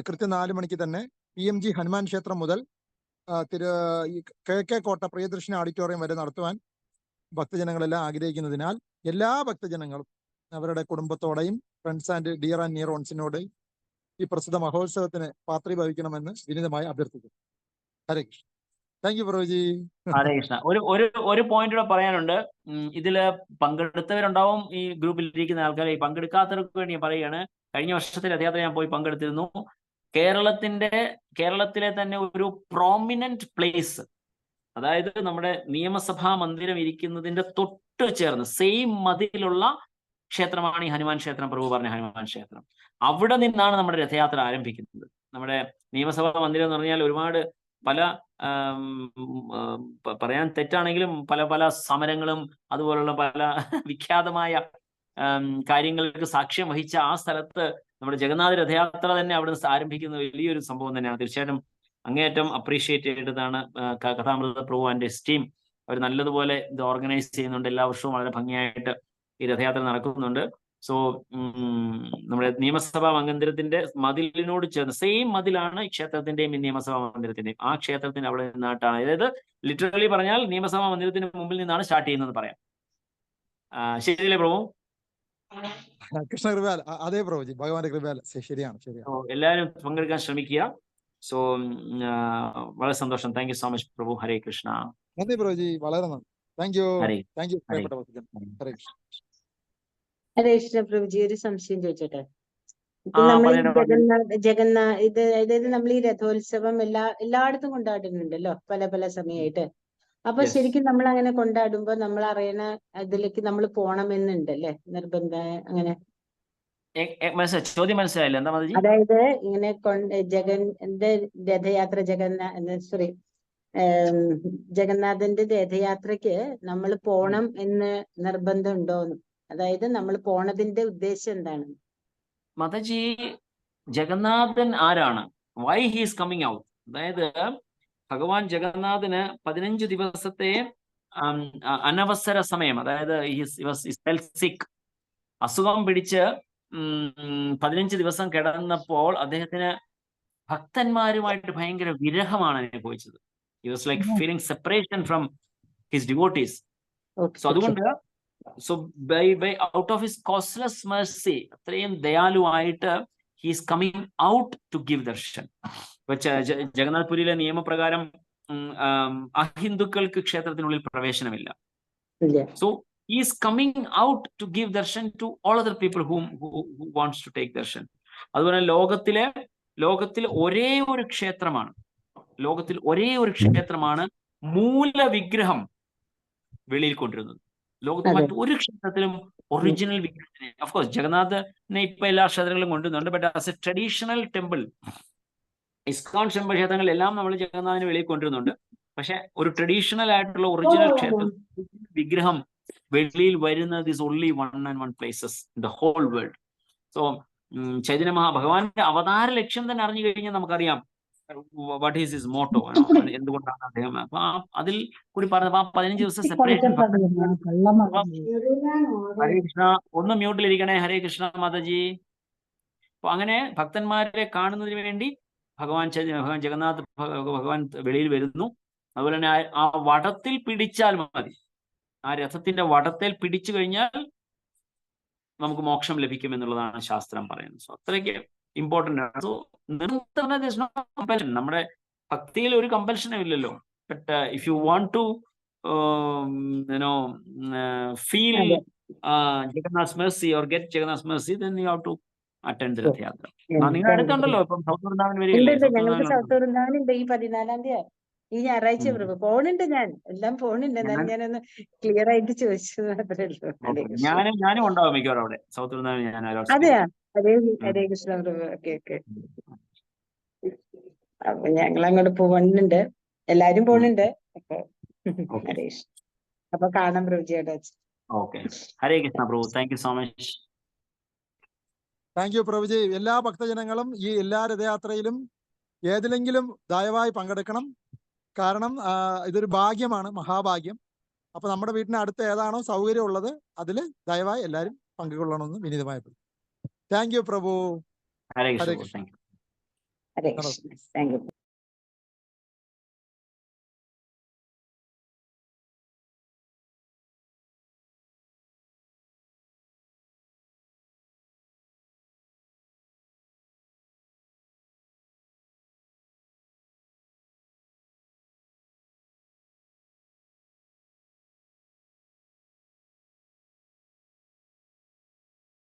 കൃത്യം 4 മണിക്ക് തന്നെ PMG ഹനുമാൻ ക്ഷേത്രം മുതൽ കിഴക്കേ കോട്ട പ്രിയദർശിനി ഓഡിറ്റോറിയം വരെ നടത്തുവാൻ ഭക്തജനങ്ങളെല്ലാം ആഗ്രഹിക്കുന്നതിനാൽ എല്ലാ ഭക്തജനങ്ങളും അവരുടെ കുടുംബത്തോടെയും friends and dear and near വൺസിനോട് ഈ പ്രസിദ്ധ മഹോത്സവത്തിന് പാത്രീഭവിക്കണമെന്ന് വിനീതമായി അഭ്യർത്ഥിക്കുന്നു. ഹരേ കൃഷ്ണ. താങ്ക് യു പ്രഭുജി. ഹരേ കൃഷ്ണ. ഒരു പോയിന്റ് കൂടെ പറയാനുണ്ട്. ഇതില് പങ്കെടുത്തവരുണ്ടാവും, ഈ ഗ്രൂപ്പിൽ ഇരിക്കുന്ന ആൾക്കാരെ. ഈ പങ്കെടുക്കാത്തവർക്ക് വേണ്ടി ഞാൻ പറയുകയാണ്, കഴിഞ്ഞ വർഷത്തെ രഥയാത്ര ഞാൻ പോയി പങ്കെടുത്തിരുന്നു. കേരളത്തിലെ തന്നെ ഒരു പ്രോമിനന്റ് പ്ലേസ്, അതായത് നമ്മുടെ നിയമസഭാ മന്ദിരം ഇരിക്കുന്നതിന്റെ തൊട്ട് ചേർന്ന് സെയിം മതിലുള്ള ക്ഷേത്രമാണ് ഈ ഹനുമാൻ ക്ഷേത്രം, പ്രഭു പറഞ്ഞ ഹനുമാൻ ക്ഷേത്രം. അവിടെ നിന്നാണ് നമ്മുടെ രഥയാത്ര ആരംഭിക്കുന്നത്. നമ്മുടെ നിയമസഭാ മന്ദിരം എന്ന് പറഞ്ഞാൽ ഒരുപാട് പല പറയാൻ തെറ്റാണെങ്കിലും പല പല സമരങ്ങളും അതുപോലുള്ള പല വിഖ്യാതമായ കാര്യങ്ങൾക്ക് സാക്ഷ്യം വഹിച്ച ആ സ്ഥലത്ത് നമ്മുടെ ജഗന്നാഥ രഥയാത്ര തന്നെ അവിടെ നിന്ന് ആരംഭിക്കുന്ന വലിയൊരു സംഭവം തന്നെയാണ്. തീർച്ചയായിട്ടും അങ്ങേയറ്റം അപ്രീഷിയേറ്റ് ചെയ്യേണ്ടതാണ് കഥാമൃത പ്രഭു ആൻഡ് ഹിസ് ടീം. അവർ നല്ലതുപോലെ ഇത് ഓർഗനൈസ് ചെയ്യുന്നുണ്ട്. എല്ലാ വർഷവും വളരെ ഭംഗിയായിട്ട് ഈ രഥയാത്ര നടക്കുന്നുണ്ട്. സോ നമ്മുടെ നിയമസഭാ മന്ദിരത്തിന്റെ മതിലിനോട് ചേർന്ന് സെയിം മതിലാണ് ഈ ക്ഷേത്രത്തിന്റെയും ഈ നിയമസഭാ മന്ദിരത്തിന്റെയും. ആ ക്ഷേത്രത്തിന് അവിടെ നിന്നായിട്ടാണ്, അതായത് ലിറ്ററലി പറഞ്ഞാൽ നിയമസഭാ മന്ദിരത്തിന് മുമ്പിൽ നിന്നാണ് സ്റ്റാർട്ട് ചെയ്യുന്നത് പറയാം. ശരിയല്ലേ പ്രഭു? കൃഷ്ണ കൃപാൽ, അതെ പ്രഭുജി, ഭഗവാന്റെ കൃപാൽ ശരിയാണ്. എല്ലാവരും പങ്കെടുക്കാൻ ശ്രമിക്കുക. സോ വളരെ സന്തോഷം. താങ്ക് യു സോ മച്ച് പ്രഭു. ഹരേ കൃഷ്ണ. നന്ദി പ്രഭുജി, വളരെ നന്ദി. Thank you. ഹരേ പ്രിയപ്പെട്ട ഭക്തജനം. ഹരേ കൃഷ്ണ. ഹരേ കൃഷ്ണ പ്രഭുജി, ഒരു സംശയം ചോദിച്ചോട്ടെ? ഇപ്പൊ നമ്മൾ ജഗന്നാഥ് അതായത് നമ്മൾ ഈ രഥോത്സവം എല്ലായിടത്തും കൊണ്ടാടുന്നുണ്ടല്ലോ, പല പല സമയമായിട്ട്. അപ്പൊ ശരിക്കും നമ്മൾ അങ്ങനെ കൊണ്ടാടുമ്പോ നമ്മൾ അറിയണ അതിലേക്ക് നമ്മൾ പോണമെന്നുണ്ടല്ലേ, നിർബന്ധം അങ്ങനെ? ചോദ്യം മനസ്സിലായില്ല, എന്താ? അതായത് ഇങ്ങനെ രഥയാത്ര ജഗന്നാഥന്റെ രഥയാത്രക്ക് നമ്മൾ പോണം എന്ന് നിർബന്ധം ഉണ്ടോന്ന്? അതായത് നമ്മൾ പോണതിന്റെ ഉദ്ദേശം എന്താണ്? മതജി, ജഗന്നാഥൻ ആരാണ്? Y he's coming out? അതായത് ഭഗവാൻ ജഗന്നാഥന് 15 ദിവസത്തെ അനവസര സമയം, അതായത് അസുഖം പിടിച്ച് 15 ദിവസം കിടന്നപ്പോൾ അദ്ദേഹത്തിന് ഭക്തന്മാരുമായിട്ട് ഭയങ്കര വിരഹമാണ് അനുഭവിച്ചത്. He was like feeling separation from his devotees. So അതുകൊണ്ട് by out of his causeless mercy, അത്രയും ദയാലുവായിട്ട് he is coming out to give darshan. Jagannath പുരിയിലെ നിയമപ്രകാരം അഹിന്ദുക്കൾക്ക് ക്ഷേത്രത്തിനുള്ളിൽ പ്രവേശനമില്ല. So he is coming out to give darshan to all other people who wants to take darshan. അതുപോലെ ലോകത്തിൽ ഒരേ ഒരു ക്ഷേത്രമാണ് മൂലവിഗ്രഹം വെളിയിൽ കൊണ്ടിരുന്നത്. ലോകത്ത് മറ്റൊരു ക്ഷേത്രത്തിലും ഒറിജിനൽ വിഗ്രഹത്തിനെ, ഓഫ്കോഴ്സ് ജഗന്നാഥിനെ ഇപ്പൊ എല്ലാ ക്ഷേത്രങ്ങളിലും കൊണ്ടുവരുന്നുണ്ട്, but as A traditional temple, ISKCON ക്ഷേത്രങ്ങൾ എല്ലാം നമ്മൾ ജഗന്നാഥിനെ വെളിയിൽ കൊണ്ടുവരുന്നുണ്ട്. പക്ഷെ ഒരു ട്രഡീഷണൽ ആയിട്ടുള്ള ഒറിജിനൽ ക്ഷേത്രം വിഗ്രഹം വെളിയിൽ വരുന്നത് is only one and one places in the whole world. So Chaitanya ഭഗവാന്റെ അവതാര ലക്ഷ്യം തന്നെ അറിഞ്ഞു കഴിഞ്ഞാൽ നമുക്കറിയാം വാട്ട് ഈസ് ഹിസ് മോട്ടോ, എന്തുകൊണ്ടാണ് അദ്ദേഹം. അപ്പൊ അതിൽ കൂടി പറഞ്ഞ 15 ദിവസം സെപ്പറേഷൻ. ഹരേ കൃഷ്ണ, ഒന്ന് മ്യൂട്ടിലിരിക്കണേ. ഹരേ കൃഷ്ണ മാതാജി. അപ്പൊ അങ്ങനെ ഭക്തന്മാരെ കാണുന്നതിന് വേണ്ടി ഭഗവാൻ ജഗന്നാഥ് ഭഗവാൻ വെളിയിൽ വരുന്നു. അതുപോലെ തന്നെ ആ വടത്തിൽ പിടിച്ചാൽ മതി, ആ രഥത്തിന്റെ വടത്തിൽ പിടിച്ചു കഴിഞ്ഞാൽ നമുക്ക് മോക്ഷം ലഭിക്കും എന്നുള്ളതാണ് ശാസ്ത്രം പറയുന്നത്. സോ അത്രയ്ക്ക് ഇമ്പോർട്ടന്റ് ആണ്. സോ കമ്പൽഷൻ, നമ്മുടെ ഭക്തിയിൽ ഒരു കമ്പൽഷനും ഇല്ലല്ലോ. But if you want to feel Jagannath mercy or get Jagannath mercy, then you have to attend the Rathayatra. നിങ്ങൾ അടുത്തുണ്ടല്ലോ, ഇപ്പം സൗത്ത് വൃന്ദാവൻ വരികയല്ലേ? ഞങ്ങൾക്ക് സൗത്ത് വൃന്ദാവൻ ഉണ്ട് ഈ 14-ാം തീയതി, ഈ ഞായറാഴ്ച പ്രഭു. പോണുണ്ട്, ഞാൻ എല്ലാം പോണുണ്ട്. ഞാനൊന്ന് ക്ലിയർ ആയിട്ട് ചോദിച്ചു മാത്രമേ ഉള്ളൂ. ഞാനും ഉണ്ടാവും മിക്കവാറും അവിടെ സൗത്ത് വൃന്ദാവൻ. അതെയാ? ഹരേ കൃഷ്ണ പ്രഭു. ഓക്കെ. അപ്പൊ ഞങ്ങൾ അങ്ങോട്ട് പോകുന്നുണ്ട്, എല്ലാരും പോകുന്നുണ്ട്. അപ്പൊ ഹരേ കൃഷ്ണ. അപ്പൊ കാണാം പ്രഭുജിയുടെ. ഓക്കെ, ഹരേ കൃഷ്ണ പ്രഭു. Thank you so much. Thank you പ്രഭുജി. എല്ലാ ഭക്തജനങ്ങളും ഈ എല്ലാ രഥയാത്രയിലും ഏതിലെങ്കിലും ദയവായി പങ്കെടുക്കണം. കാരണം ഇതൊരു ഭാഗ്യമാണ്, മഹാഭാഗ്യം. അപ്പൊ നമ്മുടെ വീടിന് അടുത്ത് ഏതാണോ സൗകര്യം ഉള്ളത് അതിൽ ദയവായി എല്ലാവരും പങ്കുകൊള്ളണമെന്ന് വിനീതമായപ്പോൾ. താങ്ക് യു പ്രഭു. ഹരേ കൃഷ്ണ. ഹരേ കൃഷ്ണ. Thank U.